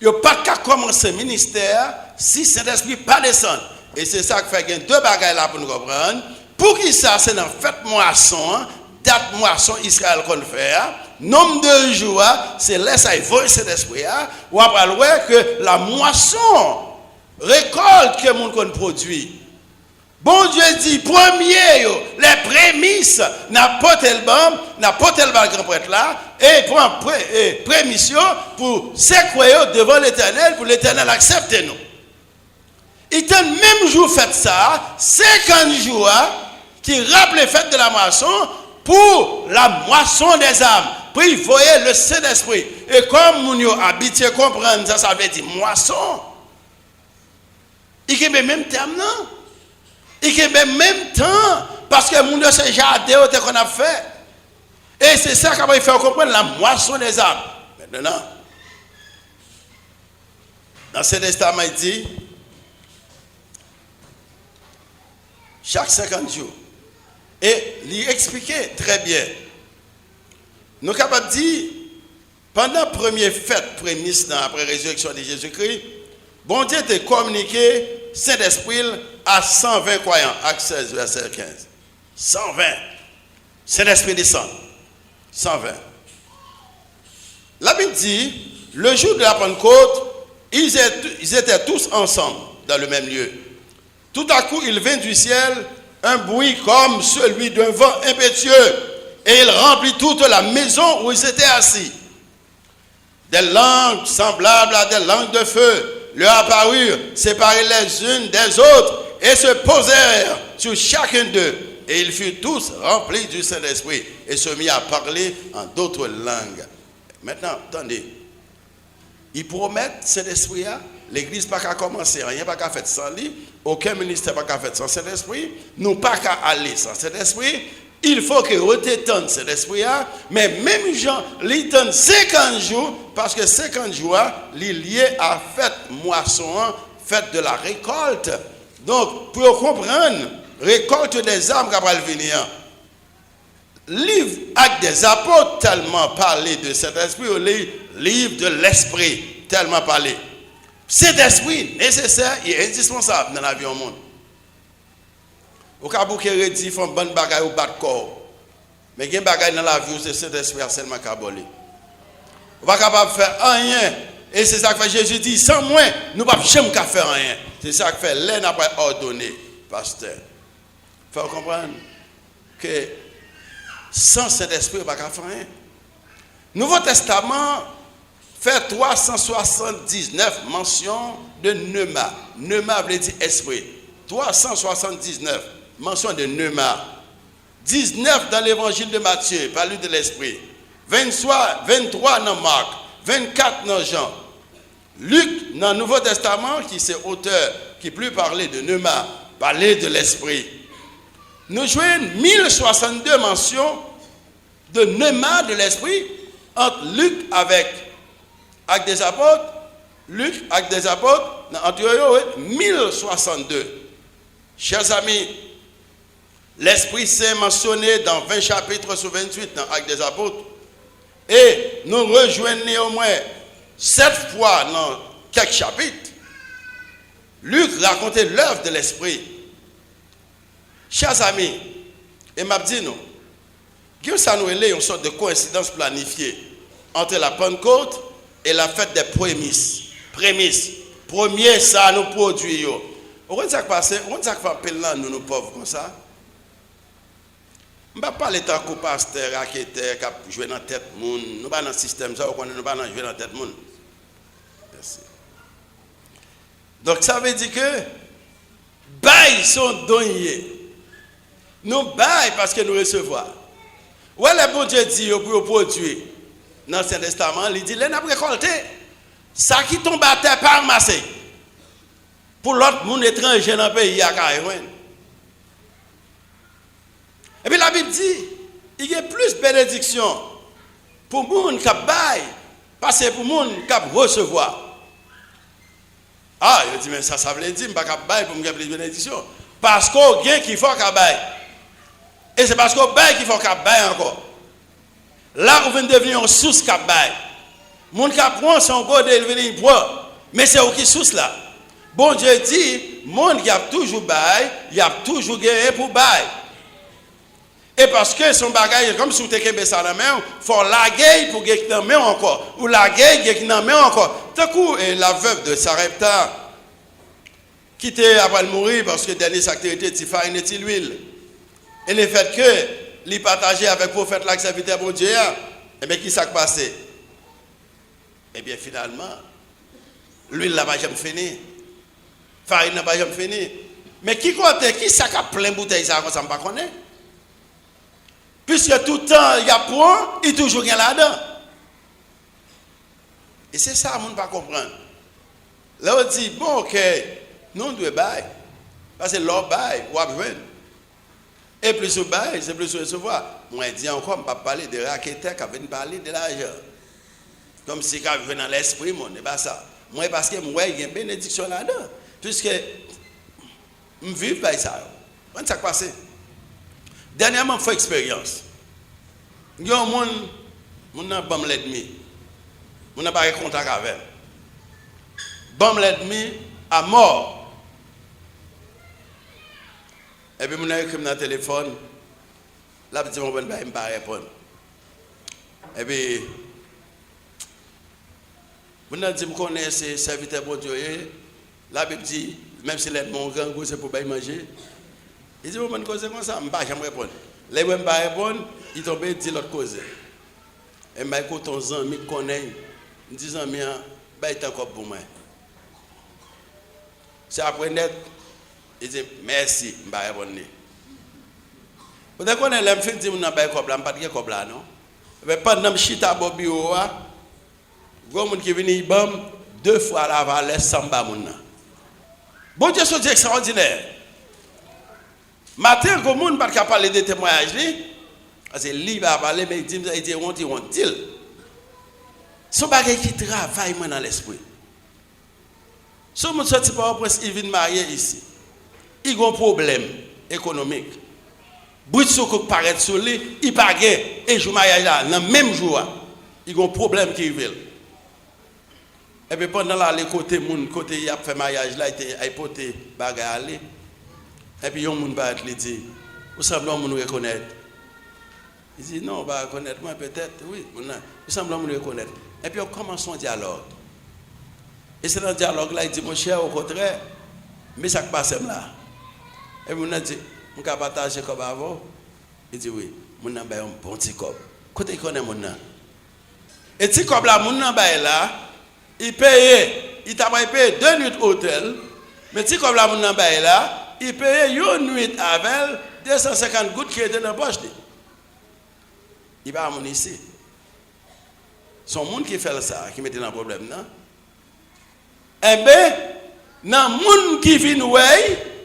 Il n'y a pas qu'à commencer le ministère si Saint-Esprit pas descendre. Et c'est ça qui fait qu'il y a deux bagages là pour nous comprendre. Pour qui ça, c'est dans fête moisson, date moisson Israël qu'on fait. Nombre de jours, c'est là ça évolue cet esprit. Ou après, que la moisson récolte que le monde produit. Bon Dieu dit, premier, les prémices, n'importe le grand prêtre là, et prend prémission pour s'écroyer devant l'Éternel, pour l'Éternel accepter nous. Il t'a même jour fait ça, 50 jours, qui rappelle les fêtes de la moisson pour la moisson des âmes. Puis il voyait le Saint-Esprit. Et comme nous sommes habitués à comprendre ça, ça veut dire moisson. Il y a même terme, non? Il y a même temps, parce que nous sommes jardin qu'on a fait. Et c'est ça qu'il faut comprendre la moisson des âmes. Maintenant, dans ce testament, il dit, chaque 50 jours. Et il expliquait très bien. Nous sommes capables de dire, pendant la première fête prémisse après la résurrection de Jésus-Christ, bon Dieu t'a communiqué Saint-Esprit à 120 croyants. Acte 16, verset 15. 120. Saint-Esprit descend. 120. La Bible dit, le jour de la Pentecôte, ils étaient tous ensemble dans le même lieu. Tout à coup, il vint du ciel un bruit comme celui d'un vent impétueux, et il remplit toute la maison où ils étaient assis. Des langues semblables à des langues de feu leur apparurent, séparées les unes des autres, et se posèrent sur chacun d'eux. Et ils furent tous remplis du Saint-Esprit, et se mirent à parler en d'autres langues. Maintenant, attendez. Ils promettent Saint-Esprit, l'église n'a pas qu'à commencer, rien pas qu'à faire sans lui, aucun ministère n'a pas qu'à faire sans Saint-Esprit, nous pas qu'à aller sans Saint-Esprit. Il faut que retenons cet esprit, mais même gens, ils donnent 50 jours, parce que 50 jours, ils sont liés à fête moisson, fête de la récolte. Donc, pour comprendre, récolte des âmes qui va venir. Livre Actes des apôtres, tellement parlé de cet esprit, ou livre de l'esprit, tellement parlé. Cet esprit nécessaire et indispensable dans la vie au monde. Au cas où il dit font bonne bagaille ou battre corps. Mais il y a des bagailles dans la vie où c'est Saint-Esprit seulement cabolé. On va pas capable de faire rien. Et c'est ça que fait Jésus dit, sans moi, nous ne pouvons jamais faire rien. C'est ça que fait l'un n'a pas ordonné, pasteur. Il faut comprendre que sans Saint-Esprit, on ne peut pas faire rien. Nouveau Testament fait 379 mentions de pneuma. Pneuma veut dire esprit. 379 mention de pneuma. 19 dans l'évangile de Matthieu, parle de l'esprit. 23 dans Marc. 24 dans Jean. Luc, dans le Nouveau Testament, qui c'est auteur, qui plus parler de pneuma, parler de l'esprit. Nous jouons 1062 mentions de pneuma de l'esprit entre Luc avec Actes des apôtres. Luc, Actes des apôtres, entre eux, 1062. Chers amis, l'Esprit Saint mentionné dans 20 chapitres sur 28 dans Actes des apôtres. Et nous rejoignons au moins 7 fois dans quelques chapitres. Luc racontait l'œuvre de l'Esprit. Chers amis, et m'a dit nous, que ça nous est une sorte de coïncidence planifiée entre la Pentecôte et la fête des prémices. Premier, ça nous produit. Vous voyez ça qui passe? Vous voyez ça qui fait là, nous pauvres comme ça? Je ne vais pas parler tant que pasteur, raqueteur, qui joue dans la tête de monde. Nous ne sommes pas dans le système, nous ne sommes pas jouer dans la tête de monde. Merci. Donc ça veut dire que bail sont donnés. Nous bail parce que nous recevons. Où est le bon Dieu dit pour produire? Dans l'Ancien Testament, il dit, les n'a récolté. Ça qui tombe à terre, pas ramassé. pour l'autre monde étranger dans le pays à Caïrouen. Et puis la Bible dit, il y a plus de bénédictions pour les gens qui baillent, parce que pour les gens qui recevoir. Ah, il dit, mais ça veut dire que je ne peux pas bailler pour me faire plus de bénédictions. Parce qu'il y a qui faut qu'il baille. Et c'est parce qu'on baille qu'il faut qu'il baille encore. Là, on vient de devenir une source qui baille. Les gens qui prennent son goût de devenir bois. Mais c'est où qui source là? Bon Dieu dit, les gens qui a toujours baille, il a toujours gagné pour baille. Et parce que son bagage, comme si vous avez ça dans la main, il faut laguer pour gagner dans la main encore. Ou laguer, gagner dans la main encore. Tout coup, la veuve de Sarepta, qui était après de mourir parce que dernier activité était farine et l'huile. Et le fait que les partager avec le prophète, le serviteur de Dieu, et bien qui s'est passé? Et bien finalement, l'huile n'a pas jamais fini. Farine n'a pas jamais fini. Mais qui compte? Qui s'est plein de bouteilles, ça ne pas connaître? Puisque tout le temps, il y a point, il y a toujours rien là-dedans. Et c'est ça, on ne peut pas comprendre. Là, on dit, bon, ok, nous, on doit bailler. Parce que l'autre baille, on va besoin. Et plus on baille, c'est plus on recevoir. Moi, je dis encore, je ne peux pas parler de raquettes qui viennent parler de l'argent. Comme si quand je viens dans l'esprit, ce n'est pas ça. Moi, parce que moi, il y a une bénédiction là-dedans. Puisque je vis par ça. Quand ça passe? Dernièrement, il faut expérience. Il y a un monde qui n'a pas l'ennemi. On n'a pas de contact avec. Bon l'ennemi à mort. Et puis, on a écrit dans le téléphone. Là, je ne vais pas répondre. Et puis, on a dit que je connais ces serviteurs pour Dieu. La Bible dit, même si l'ennemi est grand, c'est pour bien manger. Il dit, je vais causer comme ça, je ne vais pas répondre. Là, je ne vais pas répondre, il tombe et dit l'autre cause. Et je écoute ton ami qui connaît, il dit, ami, il est encore pour moi. C'est après net, il dit, merci, je ne vais pas répondre. Vous savez qu'on a l'impression de dire, je ne vais pas répondre, je ne vais pas répondre, non? Mais pendant que je suis à Bobi, il y a des gens qui viennent 2 fois à la vallée sans bamona. Bon Dieu, c'est extraordinaire. Matin, comme on ne peut pas parler de témoignages, parce que lui va parler, mais il dit, on dit. Son bagage qui travaille dans l'esprit. Si on sorti par prince, il vient marier ici. Il a un problème économique. Bruit de soukou paraît sur lui, il paraît, et je mariage là, dans le même jour, il a un problème qui vient. Et puis pendant là, les côtés, il a fait mariage là, il a porté bagage aller. Et puis, il y a un monde qui dit, vous semblez nous reconnaître. Il dit, non, on va reconnaître, moi peut-être, oui, vous semblez nous reconnaître. Et puis, on commence un dialogue. Et c'est dans le dialogue là, il dit, mon cher, au contraire, mais ça passe là. Et puis, on a dit, on va partager comme avant. Il dit, oui, mon nom est un bon petit cop. Côté il connaît mon nom. Et petit cop là, mon nom est là, il paye, il t'a payé 2 nuits d'hôtel, mais petit cop là, mon nom est là, il paye une nuit avec 250 gouttes qui étaient dans la poche. Il va à mon ici. Son monde qui fait ça, qui mettait dans le problème, non? Eh bien, dans le monde qui vient,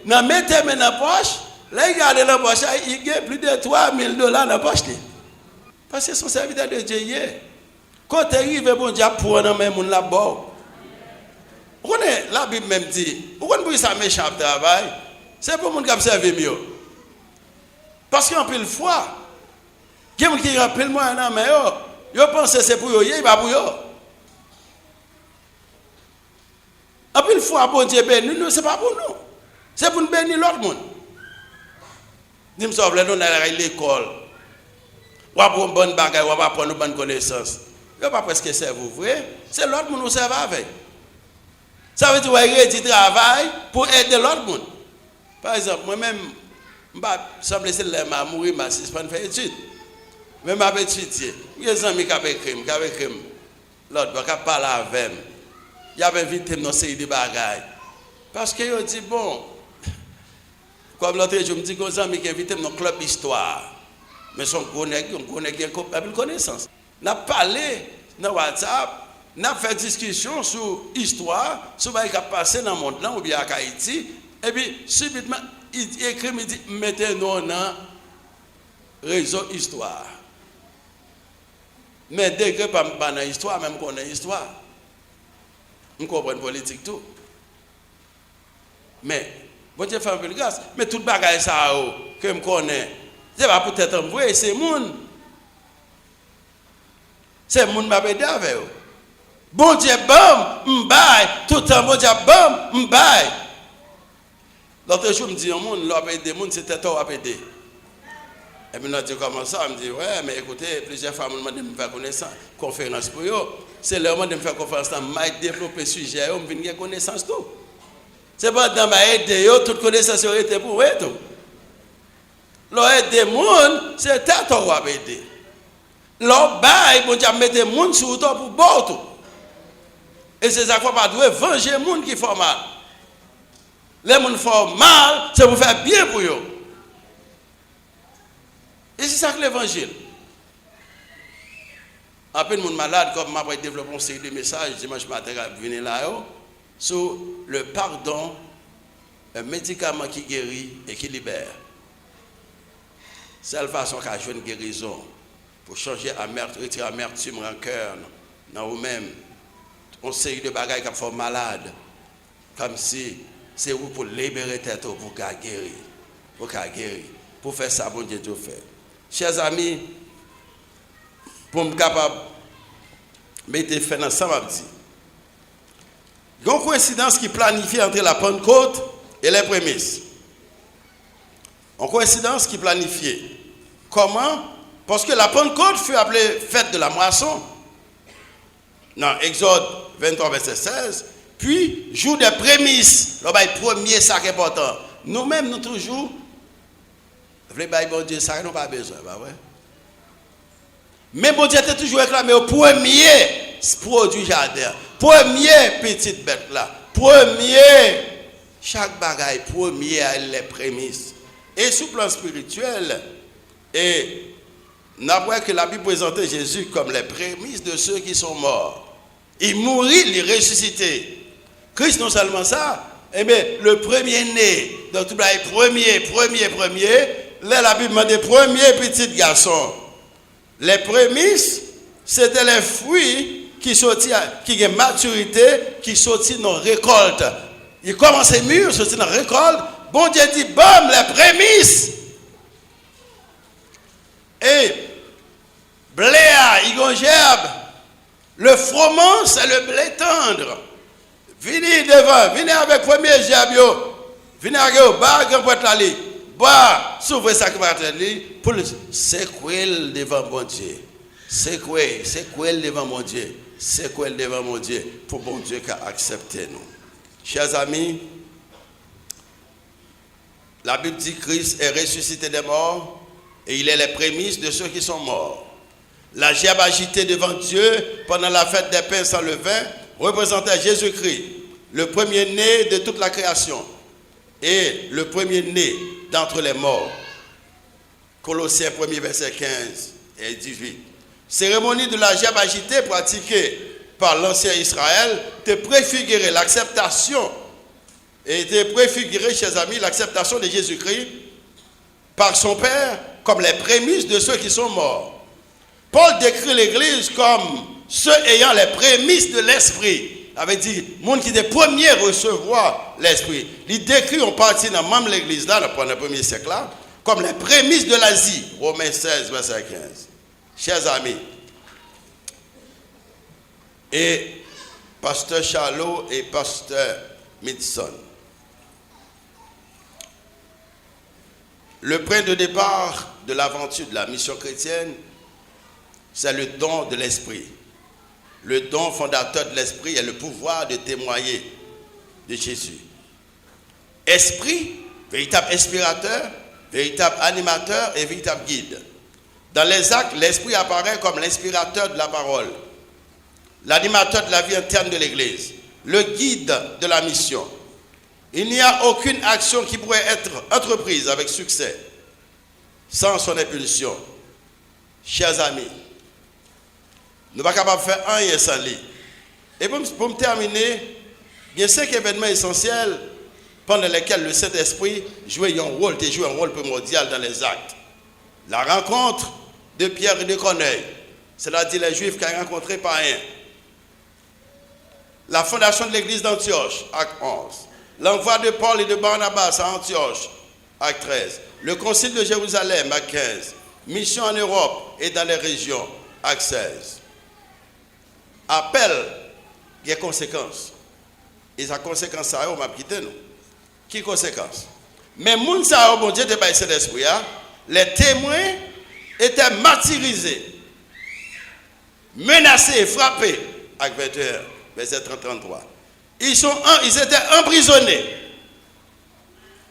dans mettre dans la poche, là, il garde la poche, il gagne plus de $3,000 dans la poche. Parce que son serviteur de Dieu hier. Quand il arrive, bon Dieu, pour un même monde là-bas. Vous connaissez, la Bible même dit, vous connaissez ça méchant travail? C'est pour les gens qui observent mieux. Parce qu'en pile fois, il y a des gens qui rappellent moi, non, mais ils pensent que c'est pour eux, il va pour eux. En pile fois, bon Dieu bénit nous, ce n'est pas pour nous. C'est pour nous bénir l'autre monde. Dis-moi, nous allons à l'école. On va prendre une bonne bagaille, on va prendre une bonne connaissance. Il ne va pas presque servir, vous voyez? C'est l'autre monde qui nous sert avec. Ça veut dire qu'il y a du travail pour aider l'autre monde. Par exemple, moi-même, je semble que je vais mourir, je ne vais pas faire études. Mais je vais étudier. Il y a des amis qui ont écrit, l'autre, qui parle avec moi. Il y avait invité dans une série de bagailles. Parce qu'ils ont dit, bon, comme l'autre jour, je me dis que les amis qui ont invité dans le club histoire. Mais on connaît une connaissance. On a parlé dans WhatsApp, n'a fait discussion sur l'histoire, sur ce qui a passé dans le monde là, ou bien à Haïti, et puis subitement, il écrit, il dit, mettez-nous dans réseau histoire. Mais dès que pas dans l'histoire, même qu'on a l'histoire, on comprend la politique tout. Mais, bon Dieu fait un peu de grâce, mais tout le bagage ça, que je connais, c'est pas peut-être vrai, c'est le monde. C'est le monde qui m'a aidé avec eux. Bon Dieu, bam, m'baille, tout le temps, bon Dieu, bam, m'baille. L'autre jour, je me dis, le monde, le monde, c'était toi à aider. Et puis, on a dit comment ça, je me dis, ouais, mais écoutez, plusieurs fois, on m'a dit de me faire connaissance, conférence pour eux. C'est le moment de me faire conférence, je vais développer le sujet, je vais faire connaissance tout. C'est pas dans ma aide, toute connaissance aurait été pour eux tout. L'aider des gens, c'est toi à aider. L'autre bail, bon Dieu, mettre des gens sur toi pour boire tout. Et c'est ça qu'on va devoir venger les gens qui font mal. Les gens qui font mal, c'est pour faire bien pour eux. Et c'est ça que l'évangile. Après, les gens malades, comme je développe une série de messages, dimanche matin, je venir là, sur le pardon, un médicament qui guérit et qui libère. C'est la façon qu'a joué une guérison pour changer retirer l'amertume, rancœur dans vous-même. On série de bagages qui font malade, comme si c'est vous pour libérer tête, pour guérir, pour faire ça, bon Dieu tout fait. Chers amis, pour me capable de mettre fin ensemble, il y a une coïncidence qui planifie entre la Pentecôte et les prémices. Une coïncidence qui planifie. Comment? Parce que la Pentecôte fut appelée fête de la moisson. Dans Exode 23, verset 16. Puis, jour des prémices. Le premier, ça qui est important. Nous-mêmes, nous toujours. Le bon Dieu, ça, nous pas besoin. Bah ouais. Mais bon Dieu était toujours réclamé au premier produit jardin. Premier petite bête là. Premier. Chaque bagaille, premier les prémices. Et sous le plan spirituel, et n'après que la Bible présentait Jésus comme les prémices de ceux qui sont morts. Il mourit, il ressuscité. Christ non seulement ça, mais le premier-né, donc tout le premier, là la Bible m'a dit premier petit garçon. Les prémices, c'était les fruits qui sortent, qui ont maturité, qui sortent dans la récolte. Ils commencent à mûr, sortent dans la récolte. Bon Dieu dit, bam, les prémices. Et blé, il y a gerbe. Le froment, c'est le blé tendre. Venez devant, venez avec le premier gerbe. Venez avec le bar, pour être allé. Bah, s'ouvre ça qui va être allé. Pour le séquel devant mon Dieu. Séquel devant mon Dieu. Séquel devant mon Dieu. Pour bon Dieu qui a accepté nous. Chers amis, la Bible dit que Christ est ressuscité des morts et il est les prémices de ceux qui sont morts. La gerbe agitée devant Dieu pendant la fête des pains sans levain représentait Jésus-Christ, le premier-né de toute la création et le premier-né d'entre les morts. Colossiens 1er verset 15 et 18. Cérémonie de la gerbe agitée pratiquée par l'ancien Israël te préfigurait l'acceptation et te préfigurait, chers amis, l'acceptation de Jésus-Christ par son Père comme les prémices de ceux qui sont morts. Paul décrit l'Église comme ceux ayant les prémices de l'Esprit. Avait dit, monde qui est premier à recevoir l'Esprit. Il décrit en partie dans même l'Église là, dans le premier siècle là, comme les prémices de l'Asie. Romains 16, verset 15. Chers amis, et pasteur Charlot et pasteur Midson. Le point de départ de l'aventure de la mission chrétienne, c'est le don de l'Esprit. Le don fondateur de l'Esprit est le pouvoir de témoigner de Jésus. Esprit, véritable inspirateur, véritable animateur et véritable guide. Dans les actes, l'Esprit apparaît comme l'inspirateur de la parole, l'animateur de la vie interne de l'Église, le guide de la mission. Il n'y a aucune action qui pourrait être entreprise avec succès sans son impulsion. Chers amis, nous ne sommes pas capables de faire un et sans lui. Et pour me terminer, il y a 5 événements essentiels pendant lesquels le Saint-Esprit jouait un rôle primordial dans les actes. La rencontre de Pierre et de Corneille, c'est-à-dire les Juifs qui ont rencontré païens. La fondation de l'église d'Antioche, acte 11. L'envoi de Paul et de Barnabas à Antioche, acte 13. Le concile de Jérusalem, acte 15. Mission en Europe et dans les régions, acte 16. Appel, il y a conséquences. Et sa conséquence, ça on m'a quitté nous. Qui conséquence? Mais moun sa bon Dieu te bail cet esprit, les témoins étaient martyrisés, menacés, frappés, avec 21, verset 33. Ils étaient emprisonnés.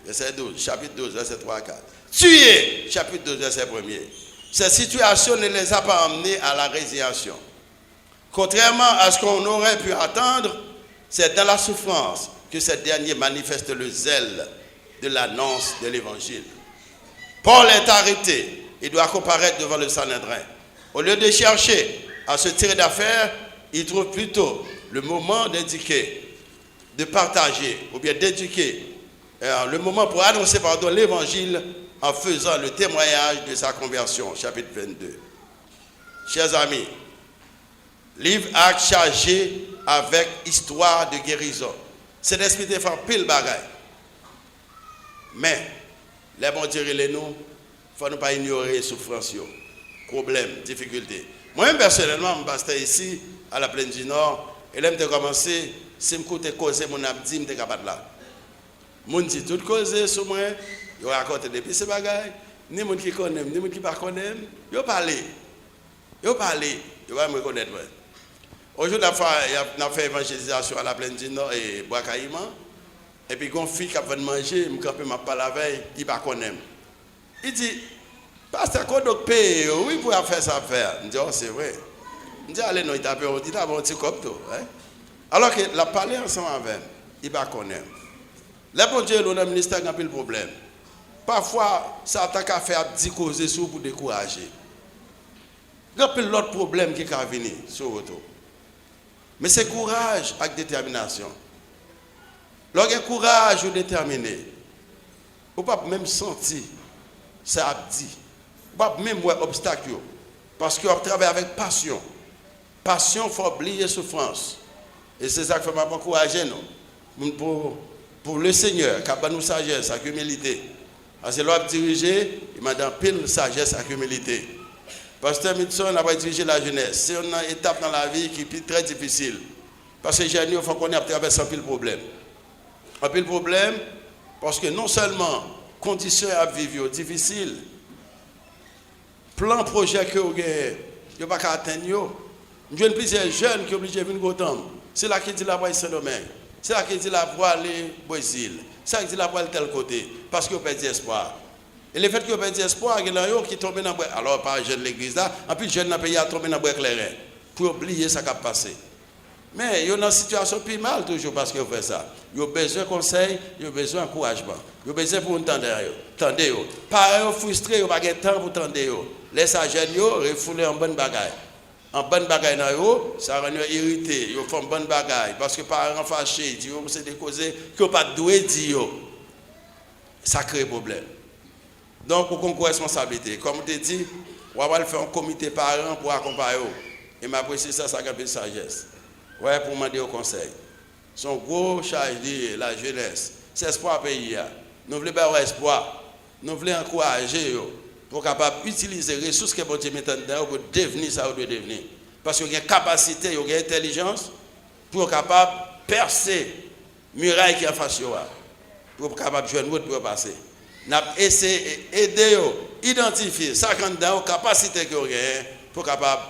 Verset 12, chapitre 12, verset 3 à 4. Tués, chapitre 12, verset 1er. Cette situation ne les a pas amenés à la résignation. Contrairement à ce qu'on aurait pu attendre, c'est dans la souffrance que ces derniers manifestent le zèle de l'annonce de l'évangile. Paul est arrêté. Il doit comparaître devant le Sanhédrin. Au lieu de chercher à se tirer d'affaire, il trouve plutôt le moment d'indiquer, de partager ou bien d'éduquer, le moment pour annoncer l'évangile en faisant le témoignage de sa conversion. Chapitre 22. Chers amis, livre acte chargé avec histoire de guérison. C'est l'esprit de faire pile bagaille. Mais, les bons dire les nous, il ne faut pas ignorer les souffrances, problèmes, difficultés. Moi-même, personnellement, je pasteur ici, à la plaine du Nord, et là, je commencé, si je suis causé, mon abdi, je suis capable là. Je dis tout causé sur moi, je raconte depuis ces bagailles, ni les gens qui connaissent, ni les gens qui ne connaissent pas, je parle, je vais me reconnaître. Aujourd'hui, on a fait évangélisation à la plaine du Nord et Bois-Caïman. Et puis, quand une fille qui a fait manger, je m'a pas la veille, il ne connaît pas. Il dit, pasteur, quand on paye, oui, pour faire ça faire. Je dis, oh, c'est vrai. Je dis, allez, non, il t'a payé, on dit, d'abord, un petit copto. Alors qu'il a parlé ensemble avec il ne connaît pas. Les bon Dieu, le ministère a un peu le problème. Parfois, ça attaque à faire 10 causes sur pour décourager. Il y a l'autre problème qui va venir sur le retour. Mais c'est courage avec détermination. Lorsqu'il y a courage ou déterminé, on ne peut pas même sentir ça abdi. On ne peut pas même voir obstacle. Parce qu'on travaille avec passion. Passion, il faut oublier souffrance. Et c'est ça qui fait m'encourager nous. Pour le Seigneur, qui a nous sagesse et humilité. Parce que l'homme dirigé, il m'a donné pile sagesse et humilité. Pasteur Mitson a dirigé la jeunesse. C'est une étape dans la vie qui est très difficile. Parce que les jeunes, il faut qu'on ait traversé un peu le problème. Un peu le problème, parce que non seulement conditions à vivre difficiles, plan projet que vous avez, vous n'avez pas atteindre. Je vois plusieurs jeunes qui sont obligés de venir au temps. C'est là qui dit la voie Saint-Domingue. C'est là qui dit la voie aller au Brésil. C'est là qui dit la voie de tel côté. Parce que vous perdez espoir. Et le fait que vous perdez espoir, il y en a qui tombent dans le bois. Alors, pas jeune de l'église là, en plus, jeune dans le pays a tombé dans le bois éclairé. Pour oublier ce qui a passé. Mais il y a une situation plus mal toujours parce que vous faites ça. Il y a besoin de conseils, il y a besoin d'encouragement. Il y a besoin pour entendre. Parents frustrés, il n'y a pas de temps pour entendre. Les jeunes, ils refoulent en bonne bagaille. En bonne bagaille, ça rend irrité. Ils font bonne bagaille. Parce que les parents fâchés, ils disent que c'est des causes qui n'ont pas de doué dire. Ça crée problème. Donc, pour qu'on ait responsabilité, comme je t'ai dit, on va faire un comité parent pour accompagner. Et m'apprécier ça, ça a un peu de sagesse. Ouais, pour demander au conseil. Son gros charge de la jeunesse, c'est espoir pays. Nous voulons avoir espoir. Nous voulons encourager pour capable utiliser les ressources que vous mettez dedans pour devenir ça ou de devenir. Parce qu'il y a une capacité, il y a une intelligence pour capable percer muraille qui est en face de vous. Pour capable jouer une route pour passer. Nous avons essayé d'aider, identifier ça dans la capacité que vous avez pour capable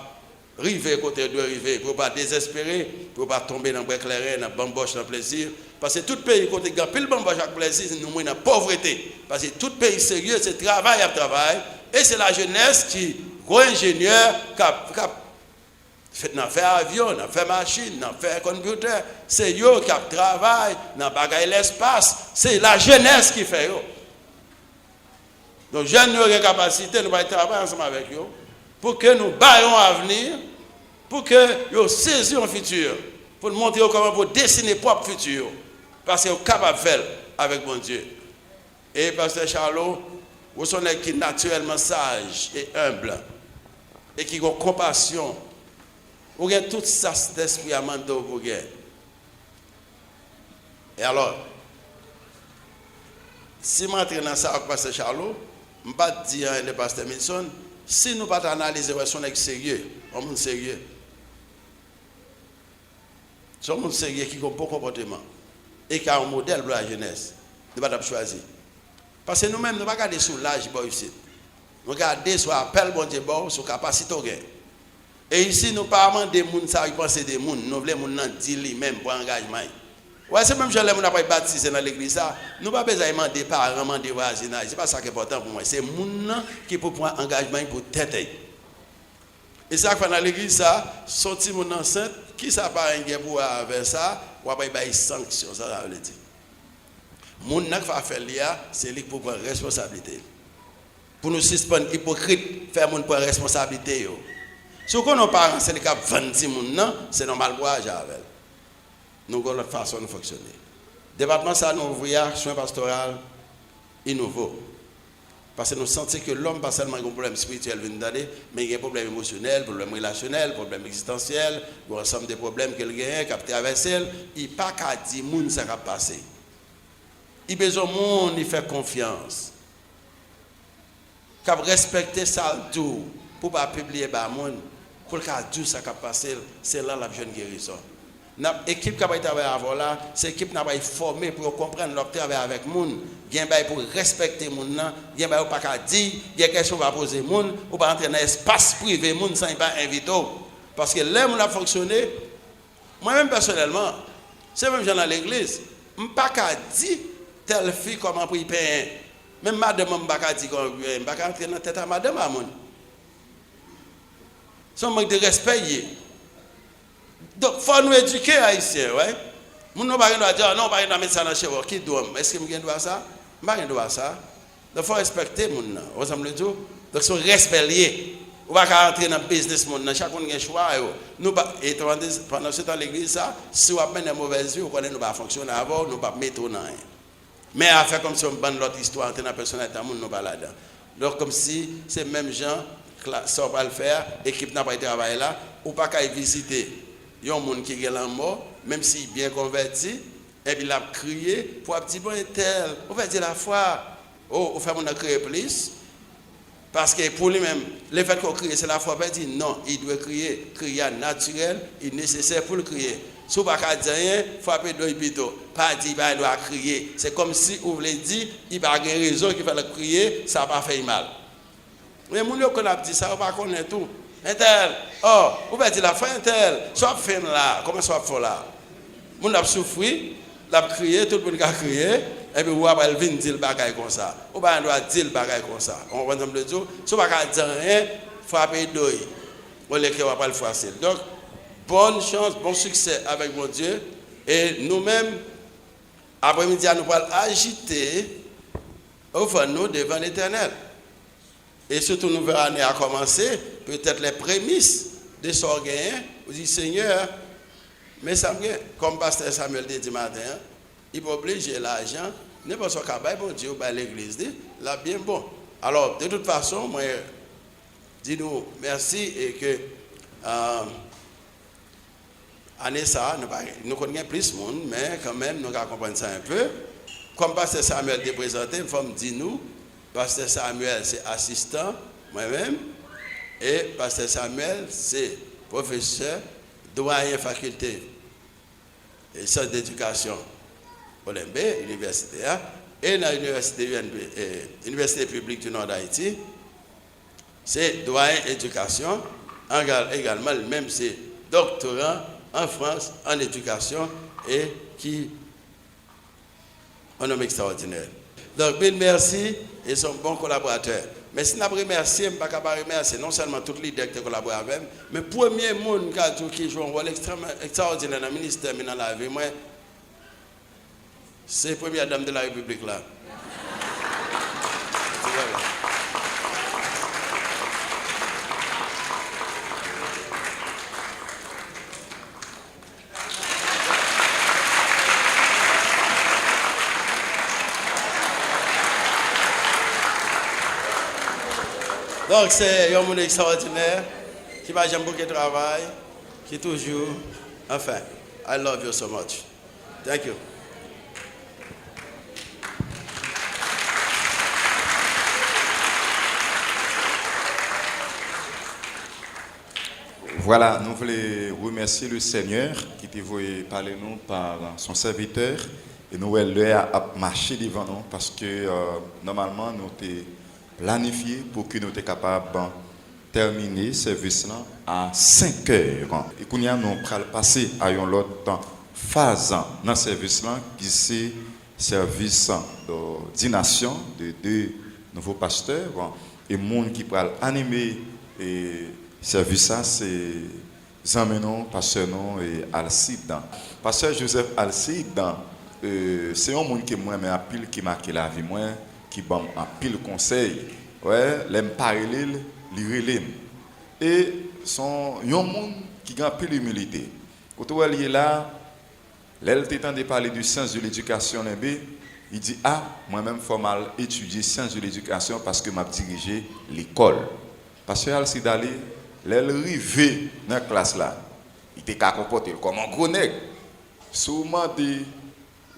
river côté de river, pour ne pas désespérer, pour ne pas tomber dans le éclairé, dans le bamboche, dans le plaisir. Parce que tout pays, côté de le bamboche avec plaisir, nous sommes dans la pauvreté. Parce que tout pays sérieux, c'est travail à travail. Et c'est la jeunesse qui, gros ingénieur, qui a fait avion, qui a fait machine, qui a fait computer. C'est eux qui travaillent dans l'espace. C'est la jeunesse qui fait eux. Donc, jeunes, nous avons la capacité, nous allons travailler ensemble avec eux. Pour que nous baillons à venir, pour que nous saisissions le futur, pour nous montrer comment vous dessiner propre futur. Parce que vous êtes capable de faire avec mon Dieu. Et Pasteur Charlot, vous êtes qui naturellement sage et humble. Et qui ont compassion. Vous avez tout ça d'esprit à mando pour vous. Et alors, si je m'entraîne dans ça avec Pasteur Charlot, je ne vais pas dire à Pasteur Milson, si nous ne pas analyser, on est sérieux, on est sérieux. Sommes sérieux qui ont un bon comportement et qui a un modèle pour la jeunesse. Nous ne pouvons pas choisir. Parce que nous-mêmes, nous ne pouvons pas regarder sur l'âge ici. Nous regardons sur l'appel bon Dieu, sur la capacité. Et ici, nous ne pouvons pas demander des gens, ça penser des gens. Nous voulons dire lui-même pour engagement. Ouais, c'est même si nous n'avons pas baptisé dans l'église, nous ne pouvons pas besoin de demander parents, demander voisinage. Ce n'est pas ça qui est important pour moi. C'est les gens qui peuvent prendre engagement pour tête. Et ça, dans l'église, sorti mon enceinte, qui ça pas un pour avec ça, ou pas des sanctions, ça veut dire. Mon qui va faire l'IA, c'est lui pour prendre responsabilité. Pour nous suspendre hypocrite, faire mon prendre responsabilité. Si on n'a pas c'est le cas 26 moun, c'est normal pour agir avec. Nous avons notre façon de fonctionner. Le département, ça nous ouvrir soin pastoral, il nouveau. Parce que nous sentons que l'homme, pas seulement un problème spirituel, mais il y a un problème émotionnel, un problème relationnel, un problème existentiel, un ensemble de problèmes qu'il a, qu'il a traversé. Il n'y a pas qu'à dire que ça va passer. Il a besoin de monde, il fait confiance. Qu'il a respecté ça tout, pour ne pas publier le monde, pour qu'il a dit ça va passer, c'est là la jeune guérison. L'équipe qui a travaillé avant là, c'est l'équipe qui a été formée pour comprendre leur travail avec les gens. Il y a pour respecter les gens, il y a pas dire, il y a quelque chose à poser les gens, ou pas entrer dans l'espace privé, les gens sans pas inviter. Parce que là, on a fonctionné, moi-même personnellement, c'est même gens dans l'église, je ne peux pas dire telle fille comment pour y payer. Même madame, je ne peux pas dire comment je ne peux pas entrer dans la tête à madame. C'est un manque de respect. Donc, il faut nous éduquer haïtiens, ouais. Nous ne pouvons pas dire, non, on ne peut pas mettre ça dans chez vous. Qui doit? Est-ce que nous avons ça? Nous ne pouvons pas ça. Donc, il faut respecter les gens. Vous savez le dire? Donc, il faut respecter. On ne va pas rentrer dans le business. Chacun a un choix. Et pendant ce temps, l'église, si on a une mauvaise vie, on ne va pas fonctionner avant, on ne va pas mettre au rien. Mais à faire comme si on bande l'autre histoire, dans la personnalité, on ne va pas là-dedans. Donc, comme si ces mêmes gens, ça va le faire, l'équipe n'a pas été travaillée là, ou pas qu'à visiter. Il y a un monde qui est mort, même s'il est bien converti, et puis il a crié pour un petit bon tel. On va dire la foi. Oh, on fait mon crier plus. Parce que pour lui-même, le fait qu'on crie, c'est la foi. Il dit non, il doit crier. Crier naturel, il est nécessaire pour le crier. Si on ne peut pas dire rien, il faut appeler deux plutôt. Pas dire qu'il doit crier. C'est comme si on voulait dire, il n'y a pas de raison qu'il fallait crier, ça n'a pas fait mal. Mais les gens qui ont dit ça, on ne va pas connaître tout. Un tel, oh, vous pouvez dire la fin, un tel, soit fait là, comment soit fait là. Moun a souffri, l'a crié, tout le monde a crié, et puis vous avez venir dire le bagage comme ça. Ou bien on doit dire le bagage comme ça. On va le dire, si on ne peut pas dire rien, frapper d'œil. On ne va pas le facile. Donc, bonne chance, bon succès avec mon Dieu. Et nous-mêmes, après-midi, nous allons agiter au nous devant l'Éternel. Et surtout, nous verrons l'année à commencer, peut-être les prémices de ce gain. Vous dites, Seigneur, mais ça me comme Pasteur Samuel dit matin, il peut obliger l'argent, n'importe ce qu'il bon Dieu, l'église dit, là bien bon. Alors, de toute façon, moi, dis-nous merci et que, année ça, nous connaissons plus de monde, mais quand même, nous accompagnons ça un peu. Comme Pasteur Samuel dit présenté, il faut me dire nous, Pasteur Samuel, c'est assistant, moi-même, et Pasteur Samuel, c'est professeur, doyen faculté et centre d'éducation au LMB, université, et dans l'université publique du Nord d'Haïti, c'est doyen éducation, également, même c'est doctorant en France en éducation et qui est un homme extraordinaire. Donc, Bill, merci et son bon collaborateur. Mais si nous remercier, je ne peux pas remercier non seulement tous les leaders qui collaborent avec, mais le premier monde qui joue un rôle extrêmement extraordinaire dans le ministère et dans la vie, c'est la première dame de la République là. Donc c'est un monde extraordinaire qui va jamais beaucoup de travail, qui toujours, enfin, I love you so much. Thank you. Voilà, nous voulons remercier le Seigneur qui t'a voulu parler nous par son serviteur et nous a marché devant nous parce que normalement nous t'ai planifié pour que nous soyons capables de terminer ce service là à 5 heures. Et qu'on y a nous allons passer à une autre phase dans ce service là qui c'est service d'ordination de 2 nouveaux pasteurs et monde qui pourra animer et service ça c'est Zamenon, pasteur non et Alcide. Pasteur Joseph Alcide c'est un monde qui moi mais un pile qui marque la vie moi qui bon un pile conseil ouais l'aime parler li et son un monde qui a pile humilité quand on est là l'elle t'étant de parler du sens de l'éducation il dit ah moi-même faut mal étudier sciences de l'éducation parce que m'a dirigé l'école pasteur Alcide Ali l'arrivée dans la classe là, il était comporté comme un gros nègre. Souvent,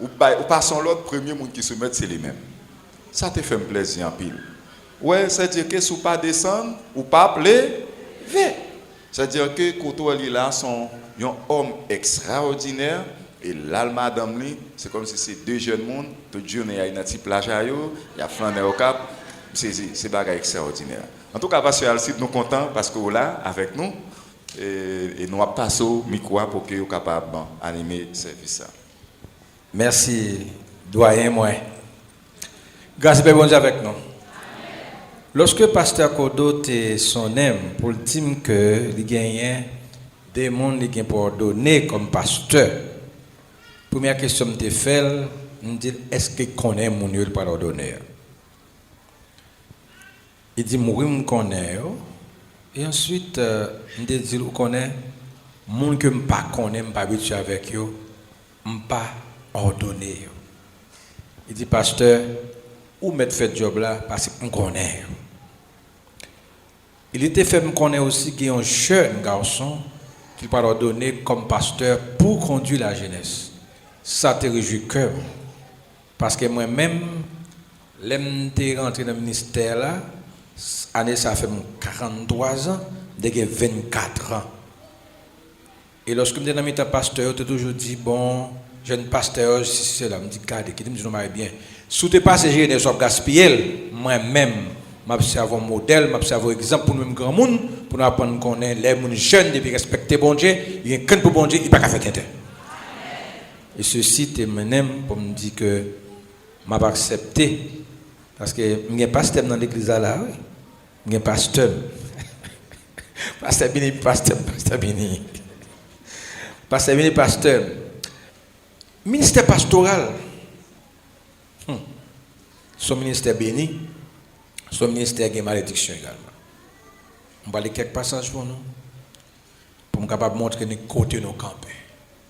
ou passons l'autre premier monde qui se met, c'est les mêmes. Ça te fait plaisir en pile. Ouais, c'est-à-dire que si vous pas descendre, ou pas appeler, c'est-à-dire que Koto Ali là sont un homme extraordinaire et là, madame li, c'est comme si c'est 2 jeunes monde, toute journée il y a une petite plage à yo, il y a flané au cap, c'est bagage extraordinaire. En tout cas, pasteur Alcide, nous sommes contents parce que vous là avec nous et nous avons passé au micro pour que vous soyez capables d'animer ce service. Merci, doyen moi. Grâce à bon Dieu avec nous. Lorsque pasteur Kodo te son aime pour dire que il gagne des monde qui pour donner comme pasteur. Première question que te fait, me dit est-ce que connaît mon Dieu pour ordonner? Il dit mourir me connaît et ensuite me dit ou connaît monde que me pas connaît me pas habitué avec yo me pas ordonner. Il dit pasteur ou mettre fait job là parce que me connaît. Il était fait me connaît aussi qu'il y a un jeune garçon qui va ordonner comme pasteur pour conduire la jeunesse. Ça te réjouit cœur parce que moi-même l'aime rentré dans le ministère là année ça fait 43 ans, depuis 24 ans. Et lorsque je suis dans le pasteur, je toujours dit bon, jeune pasteur, si c'est là, je me dis garde, qui me dit non bien. Si tu passes jeune sur gaspiller, moi-même, m'observe un modèle, m'observe un exemple pour nous grand monde, pour nous apprendre qu'on est les jeunes depuis respecter bon Dieu, il y a qu'un pour bon Dieu, il pas qu'à faire qu'un. Et ceci te menem pour me dire que m'a pas accepté parce que je n'ai pas pasteur dans l'église là, oui. Je n'ai pasteur. Pasteur Bini, pasteur Bini. Pasteur Bini, pasteur. Ministère pastoral. Son ministère béni. Son ministère a une malédiction également. On va aller quelques passages pour nous. Pour nous capable montrer les côtés nos campés.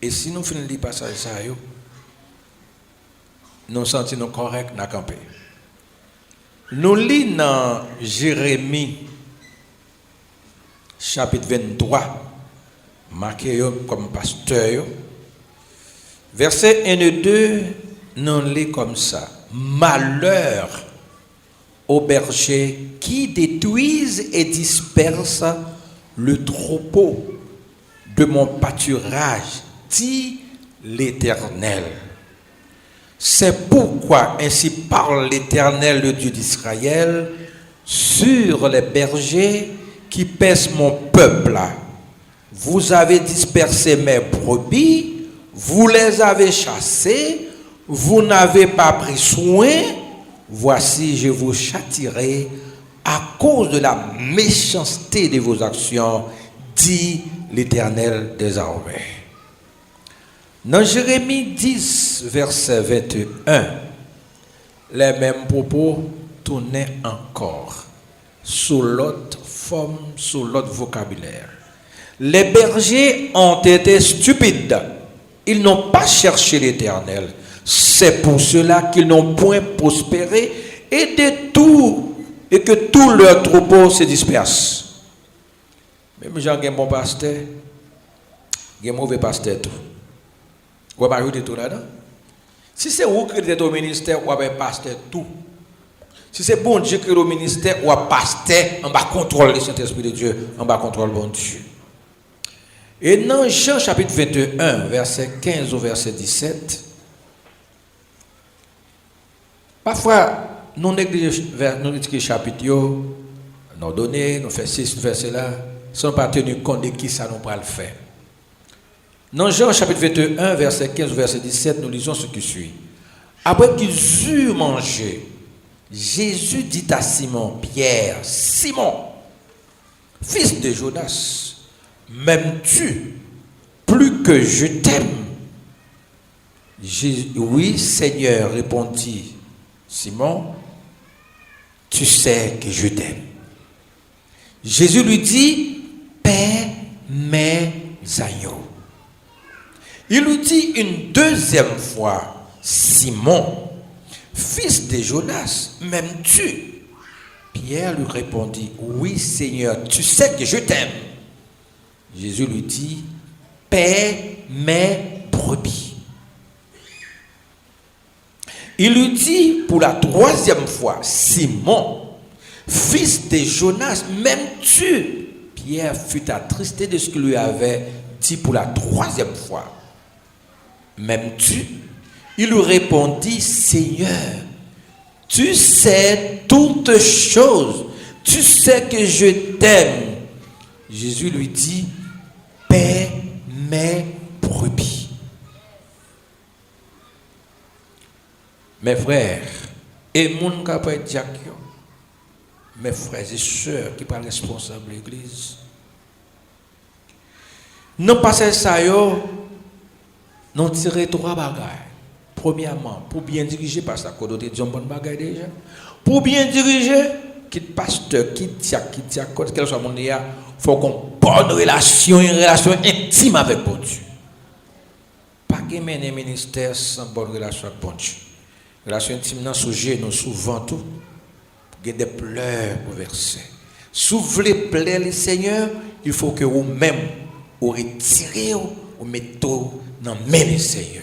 Et si nous finissons les passages, nous sentons corrects dans le campé. Nous lisons dans Jérémie, chapitre 23, marqué comme pasteur. Verset 1 et 2, nous lisons comme ça. Malheur aux bergers qui détruisent et dispersent le troupeau de mon pâturage, dit l'Éternel. C'est pourquoi ainsi parle l'Éternel, le Dieu d'Israël, sur les bergers qui pèsent mon peuple. Vous avez dispersé mes brebis, vous les avez chassés, vous n'avez pas pris soin. Voici, je vous châtierai à cause de la méchanceté de vos actions, dit l'Éternel des armées. Dans Jérémie 10, verset 21, les mêmes propos tournaient encore sous l'autre forme, sous l'autre vocabulaire. Les bergers ont été stupides. Ils n'ont pas cherché l'Éternel. C'est pour cela qu'ils n'ont point prospéré et de tout et que tout leur troupeau se disperse. Même gens qui ont un bon pasteur, qui ont un mauvais pasteur tout. Vous ne pouvez pas ajouter tout là-dedans. Si c'est vous qui êtes au ministère, vous avez un pasteur tout. Si c'est bon Dieu qui est au ministère, ou un pasteur, on va contrôler le Saint-Esprit de Dieu, on va contrôler bon Dieu. Et dans Jean chapitre 21, verset 15 au verset 17, parfois, nous négligons le chapitre, nous donnons, nous faisons ceci, nous faisons cela, sans pas tenir compte de qui ça nous va le faire. Dans Jean chapitre 21, verset 15 au verset 17, nous lisons ce qui suit. Après qu'ils eurent mangé, Jésus dit à Simon, Pierre, Simon, fils de Jonas, m'aimes-tu plus que je t'aime? Oui, Seigneur, répondit Simon, tu sais que je t'aime. Jésus lui dit, paie mes agneaux. Il lui dit une deuxième fois, Simon, fils de Jonas, m'aimes-tu? Pierre lui répondit, oui Seigneur, tu sais que je t'aime. Jésus lui dit, paie mes brebis. Il lui dit pour la troisième fois, Simon, fils de Jonas, m'aimes-tu? Pierre fut attristé de ce qu'il lui avait dit pour la troisième fois. M'aimes-tu? Il lui répondit, Seigneur, tu sais toutes choses, tu sais que je t'aime. Jésus lui dit, paie mes brebis. Mes frères, et mon capable Jacques, mes frères et sœurs qui sont responsables de l'église, non pas ça, non tirer trois bagages. Premièrement, pour bien diriger, parce que ça a bon bagage déjà. Pour bien diriger, qui pasteur, qui diacre, quel soit mon il faut qu'on ait une bonne relation, une relation intime avec bon Dieu. Pas que mener ministère sans bonne relation avec bon Dieu. Relation intime dans sujet, nous souvent tout, il y a des pleurs pour verser. Si vous voulez plaire le Seigneur, il faut que vous-même vous retirez, vous mettez dans la main du Seigneur.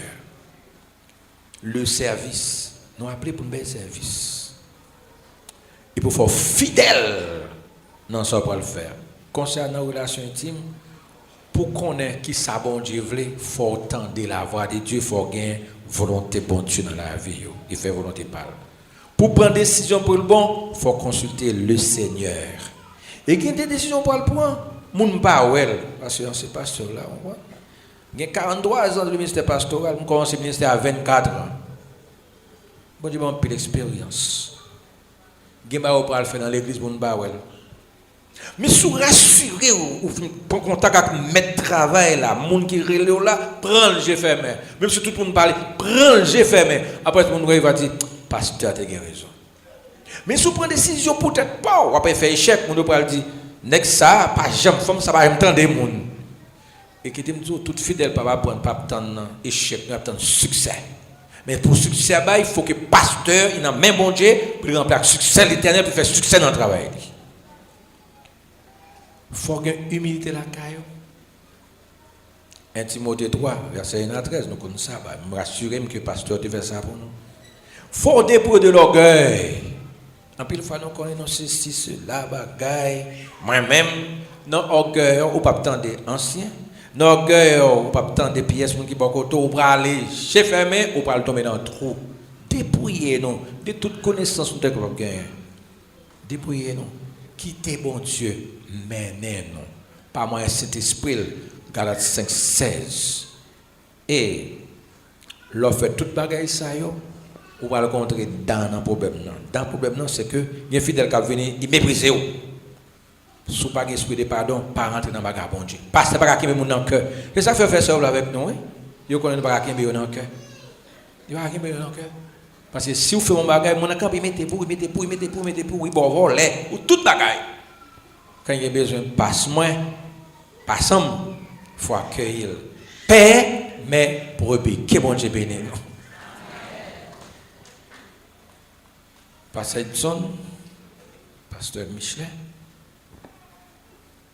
Le service, nous appelons pour un bel service. Et pour faire fidèle dans ce qu'on va le faire. Concernant la relation intime, pour qu'on ait qui ça bon Dieu veut, il faut entendre la voix de Dieu, il faut gagner volonté bon Dieu dans la vie. Il fait volonté par. Pour prendre des décisions pour le bon, il faut consulter le Seigneur. Et qu'il y ait des décisions pour le point, moun pas well, parce que c'est pasteur là, on voit. J'ai 43 ans de ministère pastoral, je commence le ministère à 24 ans. Bon Dieu m'a un peu d'expérience. Je vais faire dans l'église pour nous. Mais si vous rassurez, vous prenez contact avec le maître de travail, là, les gens qui relèvent là, prends le jeu fermé. Même si tout le monde parle, prends le jeu fermé. Après, tout le monde va dire, pasteur, tu as raison. Mais si vous prenez des décisions, peut-être pas, vous avez fait échec, vous va dire, next ça, pas jamais, ça va entendre des gens. Et qui dit, tout fidèle, pas prendre, pas attendre échec, pas attendre succès. Mais pour succès, il faut que le pasteur, il a même bon Dieu, pour remplacer succès l'éternel, pour faire succès dans le travail. Il faut qu'il y ait une humilité là. 1 Timothée 3, verset 1 à 13, nous connaissons ça. Je me rassure que le pasteur te fait ça pour nous. Il faut dépôt de l'orgueil. En plus, il faut nous connaître ceci, cela, bagaille. Moi-même, dans l'orgueil, on ne peut pas attendre anciens. Dans l'orgueil, on ne peut pas attendre des pièces qui sont on peut aller chez fermé, on peut tomber dans le trou. Dépouillez-nous de toute connaissance que nous avons gagnée. Dépouillez-nous. Quittez bon Dieu. Menez-nous. Pas moi, cet esprit, Galates 5, 16. Et, l'on fait toute bagaille ça, on va le rencontrer dans le problème. Dans le problème, c'est que, il y a un fidèle qui vient, il méprise. Si vous n'avez pas d'esprit de pardon, pas rentrer dans le bagage bon Dieu. Parce que ce n'est pas quelqu'un qui est dans le cœur. C'est ça que fait ça avec nous. Vous connaissez pas quelqu'un qui est dans le cœur. Vous connaissez pas quelqu'un qui est dans le cœur. Parce que si vous faites mon bagage, mon camp, il mettez pour, il bon voler, ou toute bagaille. Quand il y a besoin, passe-moi, passe-moi, il faut accueillir. Paix, mais brebis. Que bon Dieu bénisse nous. Pasteur Edson, Pasteur Michelet,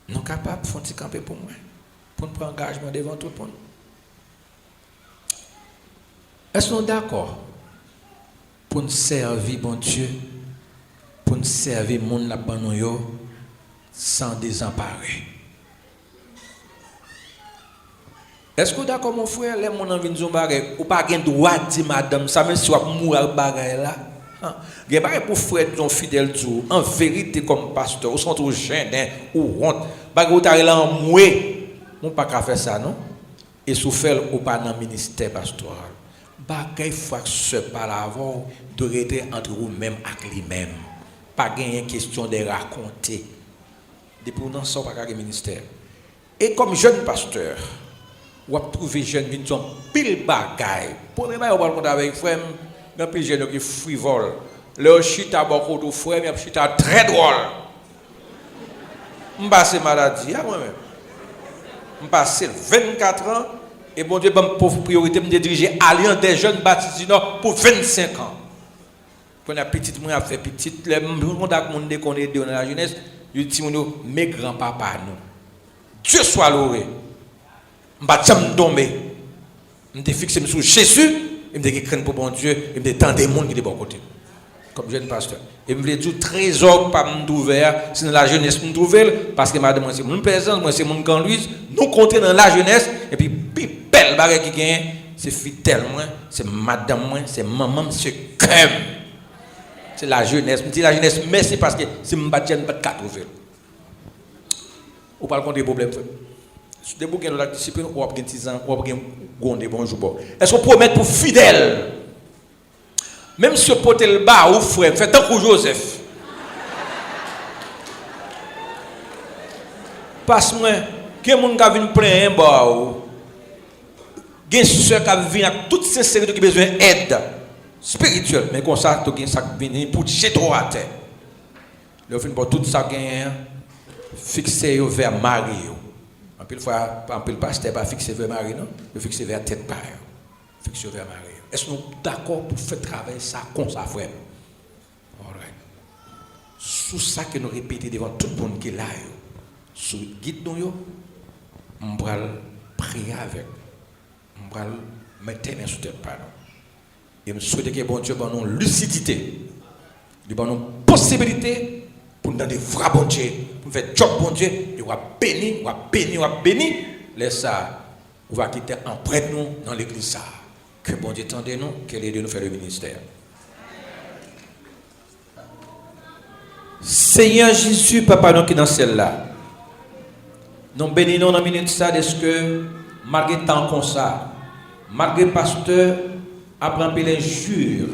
nous capables de faire un petit camper pour moi, pour nous prendre engagement devant tout le monde. Est-ce que nous sommes d'accord pour nous servir, bon Dieu, pour nous servir le monde sans désemparer? Est-ce que vous êtes d'accord, mon frère, les gens qui viennent bagay, ou pas gen droit dire madame ça même si vous mourir bagay là. Gen bagay pour frère ton fidèle tout en vérité comme pasteur, ou sont trop jeune ou honte. Bagay ou ta là en moué. On pas qu'à faire ça non. Et sous faire ou pas dans ministère pastoral. Bagay faut que ce par avant de rester entre vous même avec lui-même. Pas gagner question de raconter. Depuis on sort pas qu'à ministère. Et comme jeune pasteur ou a trouvé jeune qui sont pile bagaille. Premier bail on va compter avec frère, il y a pile jeune qui frivole. Le chita beaucoup de frère, il y a chita très drôle. M'passe maladie moi même. M'passe 24 ans et bon Dieu pour priorité me diriger alliance des jeunes baptisés pour 25 ans. Pour la petite moi a fait petite les contact monde qu'on est dans la jeunesse, je dis mes grands-papa nous. Dieu soit loué. M'pa jamais tomber. M'te fixé sur Jésus, et m'te craindre pour bon Dieu, et m'te tant des monde qui de bon côté. Comme jeune pasteur. Et me dire trésor pas m'ouvert, c'est dans la jeunesse m'ouvert parce que madame c'est mon présence, moi c'est mon camp Louise, nous compter dans la jeunesse et puis belle bagarre qui gagne, c'est fidèle moi, c'est madame moi, c'est maman, c'est cœur. C'est la jeunesse, me dit la jeunesse merci parce que c'est m'pa jeune pas de 80. Ou pas contre des problèmes. Des bouquins de la discipline, ou après 10 ans, ou après gondé bonjour. Est-ce qu'on promet pour fidèle? Même si on peut le bas ou frère, fait tant que Joseph. Passe-moi, que mon gars vient prendre un bas ou. Gen soeur qui vient avec toute sincérité qui besoin d'aide spirituelle, mais comme ça, tu as ça qui vient pour jeter à terre. Le fin pour tout ça gagne, fixer vers Marie. En plus fois, en plus pasteur pas fixer vers Marie non, le fixer vers tête par. Fixer vers Marie. Est-ce que nous sommes d'accord pour faire travailler ça comme ça, frère? Alright. Sous ça que nous répétons devant tout le monde qui est là, sous guide nous, on va prier avec. On va mettre les mains sous tête par nous. Et je souhaite que bon Dieu ait une lucidité, une possibilité pour nous donner des vrais bon Dieu, pour faire job bon Dieu, et on va bénir, on va bénir, on va bénir. Laisse ça, on va quitter en prêtre nous dans l'église. Que bon Dieu tende nous, qu'elle aide nous faire le ministère. Seigneur Jésus, Papa, nous qui dans celle-là, nous bénissons dans la minute ça, est-ce que, malgré tant comme ça, malgré pasteur, apprend les jure,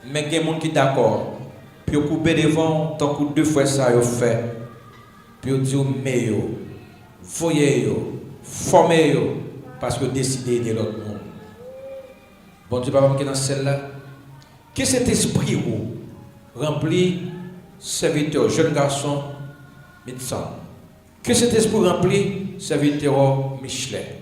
mais il y a des gens qui sont d'accord, puis ils coupent devant, tant que 2 fois ça, ils fait, puis ils disent, mais voyez, formez, parce que décidez de l'autre monde. Bon Dieu, Papa, qui est dans celle-là, que cet esprit remplit serviteur, jeune garçon, médecin. Que cet esprit remplit serviteur, Michelet.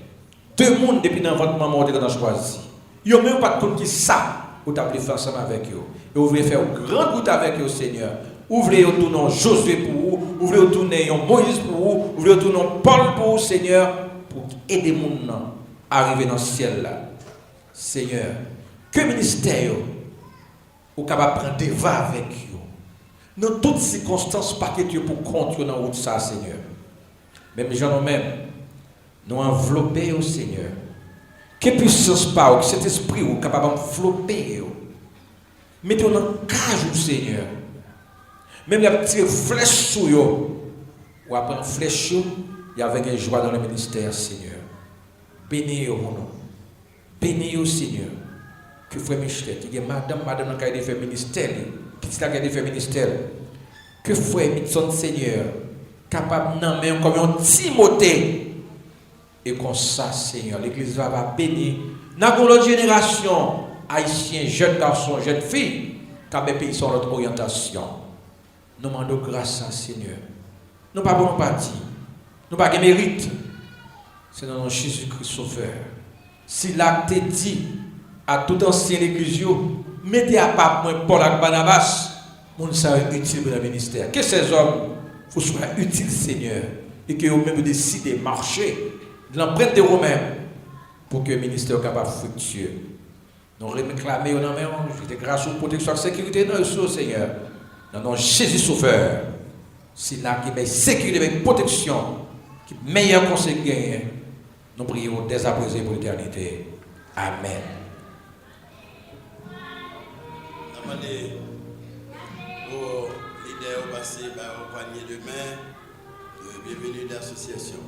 2 mondes depuis dans votre maman, vous avez choisi. Il n'y a même pas de monde qui ça, vous avez fait ensemble avec eux. Et vous voulez faire un grand route avec eux, Seigneur. Vous voulez tourner Josué pour vous, vous voulez tourner Moïse pour vous, vous voulez tourner Paul pour vous, Seigneur, pour aider les gens à arriver dans le ciel là. Seigneur, que ministère vous capable de prendre des va avec vous. Dans toutes circonstances, pas que Dieu pour contre dans route ça, Seigneur. Même gens nous-mêmes, nous envelopper au Seigneur. Que puissance pas, que cet esprit vous capable d'envelopper. Mettez-vous dans le cage au Seigneur. Même la petite flèche sur vous, ou après une flèche, il y avait une joie dans le ministère, Seigneur. Bénis-vous, mon nom. Bénis-vous, Seigneur. Que frère Michel, qui est madame qui a fait ministère, qui a fait ministère. Que frère son Seigneur, capable d'amener comme un Timothée. Et comme ça, Seigneur, l'Église va bénir. Dans l'autre génération, haïtiens, jeunes garçons, jeunes filles, qui ont pays sur notre orientation. Nous demandons grâce à Seigneur. Nous pas bon parti. Nous pas de mérite. C'est dans Jésus-Christ Sauveur. Si l'acte dit à tout ancien église, mettez à part Paul et Barnabas, monde ça utile pour le ministère. Que ces hommes vous soient utiles, Seigneur, et que vous-même décidez de marcher, de l'empreinte de vous-même, pour que le ministère soit capable de fructueux. Nous réclamons dans mes anges, de grâce aux protection et sécurité dans le sol, Seigneur. Dans le nom de Jésus Sauveur. C'est là qui met sécurité et protection, qui meilleur conseil gagné. Nous prions dès à présent pour l'éternité. Amen. Demandez aux leaders au passé au panier de main de bienvenue d'association.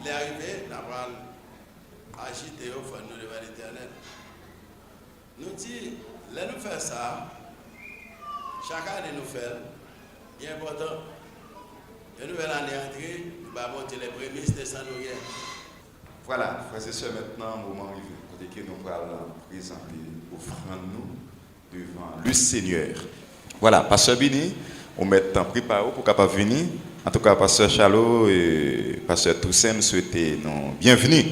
Les arrivés, d'avoir agité au fond de devant l'Éternel. Nous disons, là nous faisons ça, chaque année nous faisons, il est important. Une nouvelle année entrée, nous allons monter les prémices de sans nous rien. Voilà, frères et sœurs, maintenant, moment arrivé, côté que nous allons présenter offrande nous devant le Seigneur. Voilà, Pasteur Bini, on met temps préparé pour capable venir. En tout cas, Pasteur Chalot et Pasteur Toussaint, nous souhaitons nous bienvenue.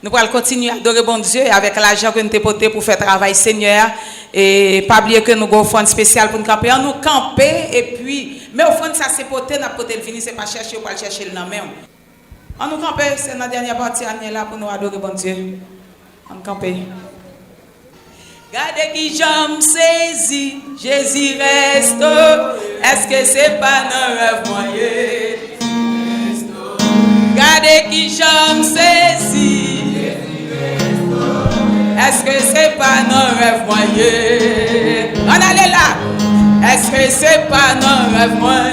Nous allons continuer à adorer bon Dieu avec l'argent que nous avons porté pour faire travail Seigneur. Et pas oublier que nous avons une offrande spéciale pour nous camper. Nous camper et puis, mais offrande ça c'est porter, n'a porter le venir, c'est pas chercher ou pas chercher le nom même. On nous camper, c'est la dernière partie année là pour nous adorer bon Dieu. On camper. Gardez qui j'aime saisi, Jésus reste. Est-ce que c'est pas un rêve moyen? Gardez qui j'aime saisi. Est-ce que c'est pas un rêve moyen? On allait là. Est-ce que c'est pas un rêve moyen?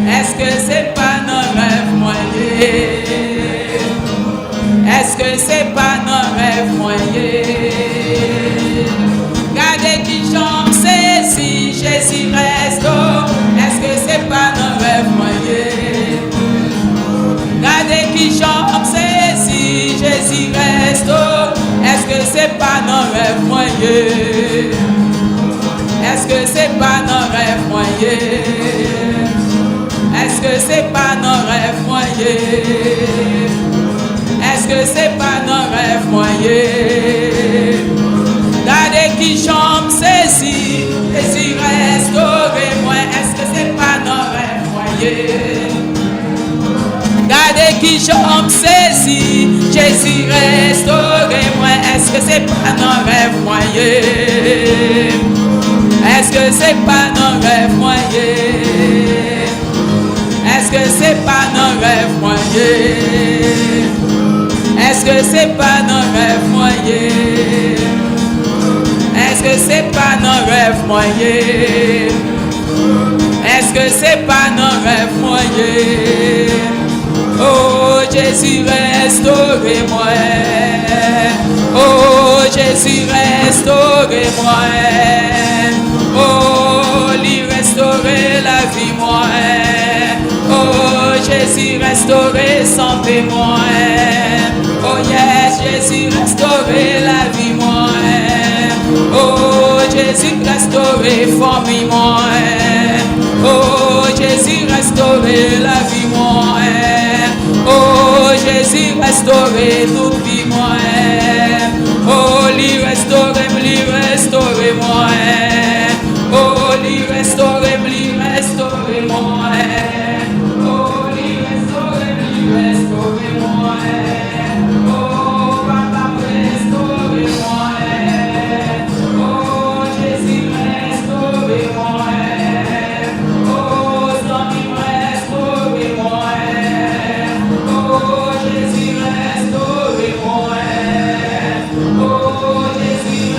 Est-ce que c'est pas un rêve moyen? Est-ce que c'est pas un rêve moyen? Gardez qui j'aime saisi, Jésus reste. Est-ce que c'est pas un rêve moyen? Gardez qui j'aime saisi, Jésus reste. Est-ce que c'est pas un rêve moyen? Est-ce que c'est pas un rêve moyen? Est-ce que c'est pas un rêve moyen? Est-ce que c'est pas un rêve moyen? Gardez qui j'aime saisi, Jésus restaurez-moi. Est-ce que c'est pas un rêve moyen? Gardez qui j'aime saisi, Jésus restaurez-moi. Est-ce que c'est pas un rêve moyen? Est-ce que c'est pas un rêve moyen? Est-ce que c'est pas un rêve moyen? Est-ce que c'est pas un rêve moyen? Est-ce que c'est pas un rêve moyen? Est-ce que c'est pas un rêve moyen? Oh Jésus restaurez-moi. Oh Jésus restaurez-moi. Oh lui restaurer la vie moi. Oh Jésus restaurer santé moi. Oh yes Jésus restaurer la vie moi. Oh Jésus restaurer famille moi. Oh Jésus restaurer la vie moi. Oh Jésus restaurer toute vie moi. Oh lui restaurer moi. Oh lui restaurer moi. Oh lui restaurer moi. Oh papa restaurer moi. Oh Jésus restaurer moi. Oh Sami restaurer moi. Oh Jésus restaurer moi. Oh Jésus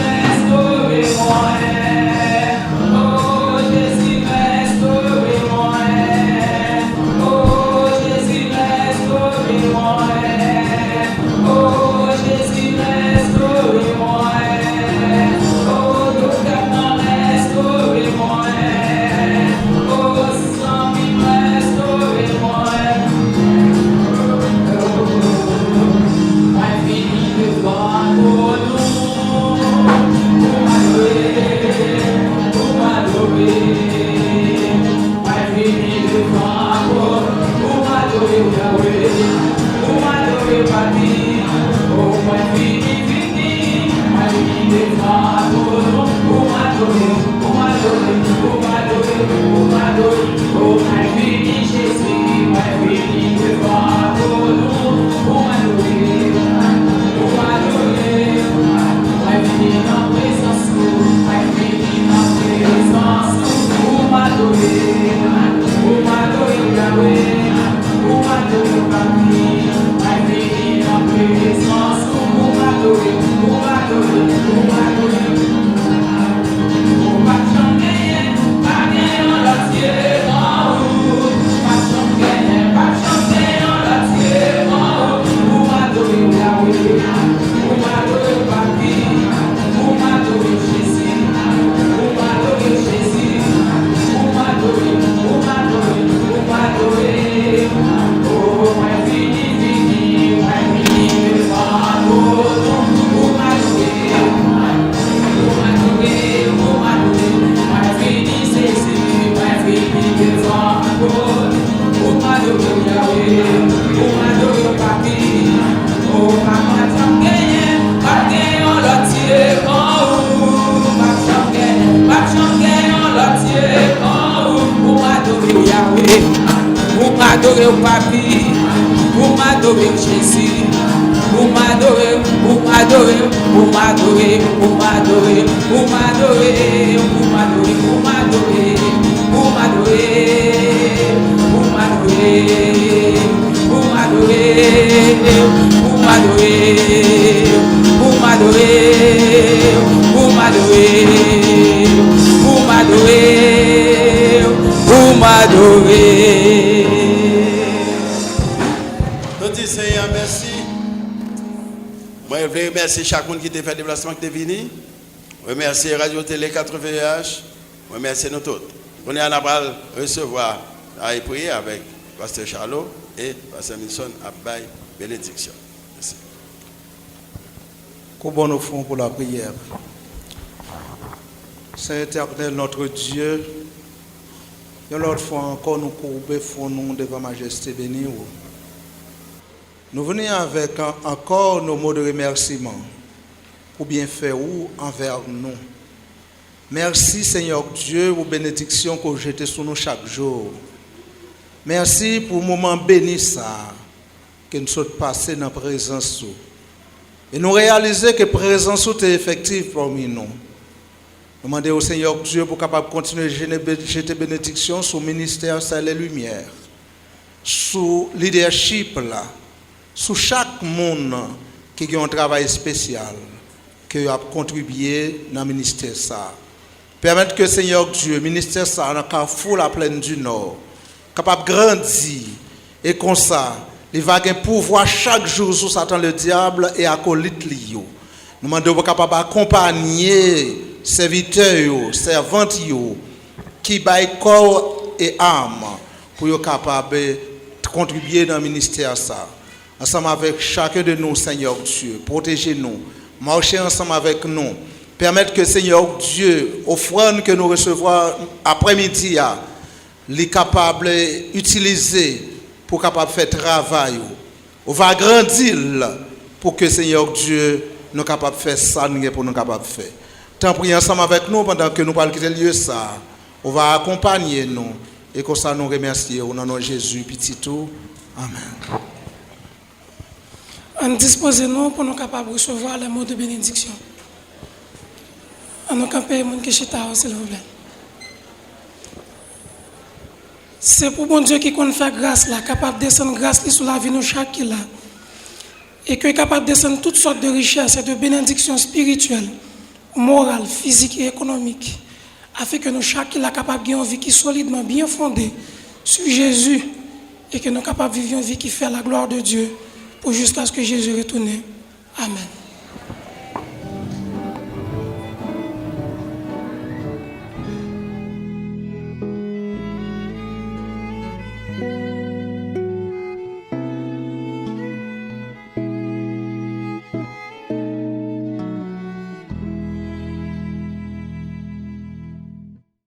Vous m'adorez au papi, vous m'adorez Jésus, vous m'adorez, vous m'adorez, vous m'adorez, vous m'adorez, vous m'adorez, vous m'adorez, vous m'adorez, vous m'adorez, vous m'adorez, vous m'adorez, vous m'adorez, vous m'adorez, vous m'adorez, vous m'adorez, vous m'adorez. Nous disons Seigneur, merci. Moi, je veux remercier chaque monde qui a fait le déplacement, qui est venu. Je remercie Radio Télé 80H. Je remercie nous tous. On est en train de recevoir et prier avec Pasteur Charlot et Pasteur Milson Abbaye bénédiction. Merci. Comment nous faisons pour la prière? Saint éternel, notre Dieu, une autre fois encore nous courbons nous devant majesté bénie. Nous venons avec encore nos mots de remerciement pour bien faire envers nous. Merci Seigneur Dieu pour la bénédiction que vous jetez sur nous chaque jour. Merci pour le moment béni ça que nous sommes passés dans la présence. Et nous réalisons que la présence est effective parmi nous. Nous demandons au Seigneur Dieu pour capable continuer à jeter bénédiction sur le ministère Salle et Lumière, sur le leadership là, sur chaque monde qui a un travail spécial, qui a contribué dans le ministère ça. Permettre que Seigneur Dieu, le ministère ça, dans Carrefour la plaine du Nord, capable de grandir et comme ça, il va avoir pouvoir chaque jour sur Satan le diable et acolyte Lio. Nous demandons pour capable accompagner serviteurs, servantes qui baillent corps et âme pour être capable de contribuer dans le ministère ça. Ensemble avec chacun de nous, Seigneur Dieu, protégez-nous, marchez ensemble avec nous, permettre que Seigneur Dieu, offrande que nous recevons après-midi, les capables d'utiliser pour capable faire travail. On va grandir pour que Seigneur Dieu nous capable de faire ça pour nous capable de faire. Tant priez ensemble avec nous pendant que nous parlons quitter le lieu ça. On va accompagner nous et comme ça nous remercions au nom de Jésus petit tout. Amen. En disposez-nous pour nous capables de recevoir les mots de bénédiction. En nous camper mon kishita s'il vous plaît. C'est pour bon Dieu qui compte faire grâce là, capable de descendre grâce sur la vie de chaque qui là. Et qui est capable de descendre toutes sortes de richesses et de bénédictions spirituelles, morales, physiques et économiques, afin que nous chaque qui là capable de vivre une vie qui est solidement bien fondée sur Jésus et que nous capables de vivre une vie qui fait la gloire de Dieu pour jusqu'à ce que Jésus retourne. Amen.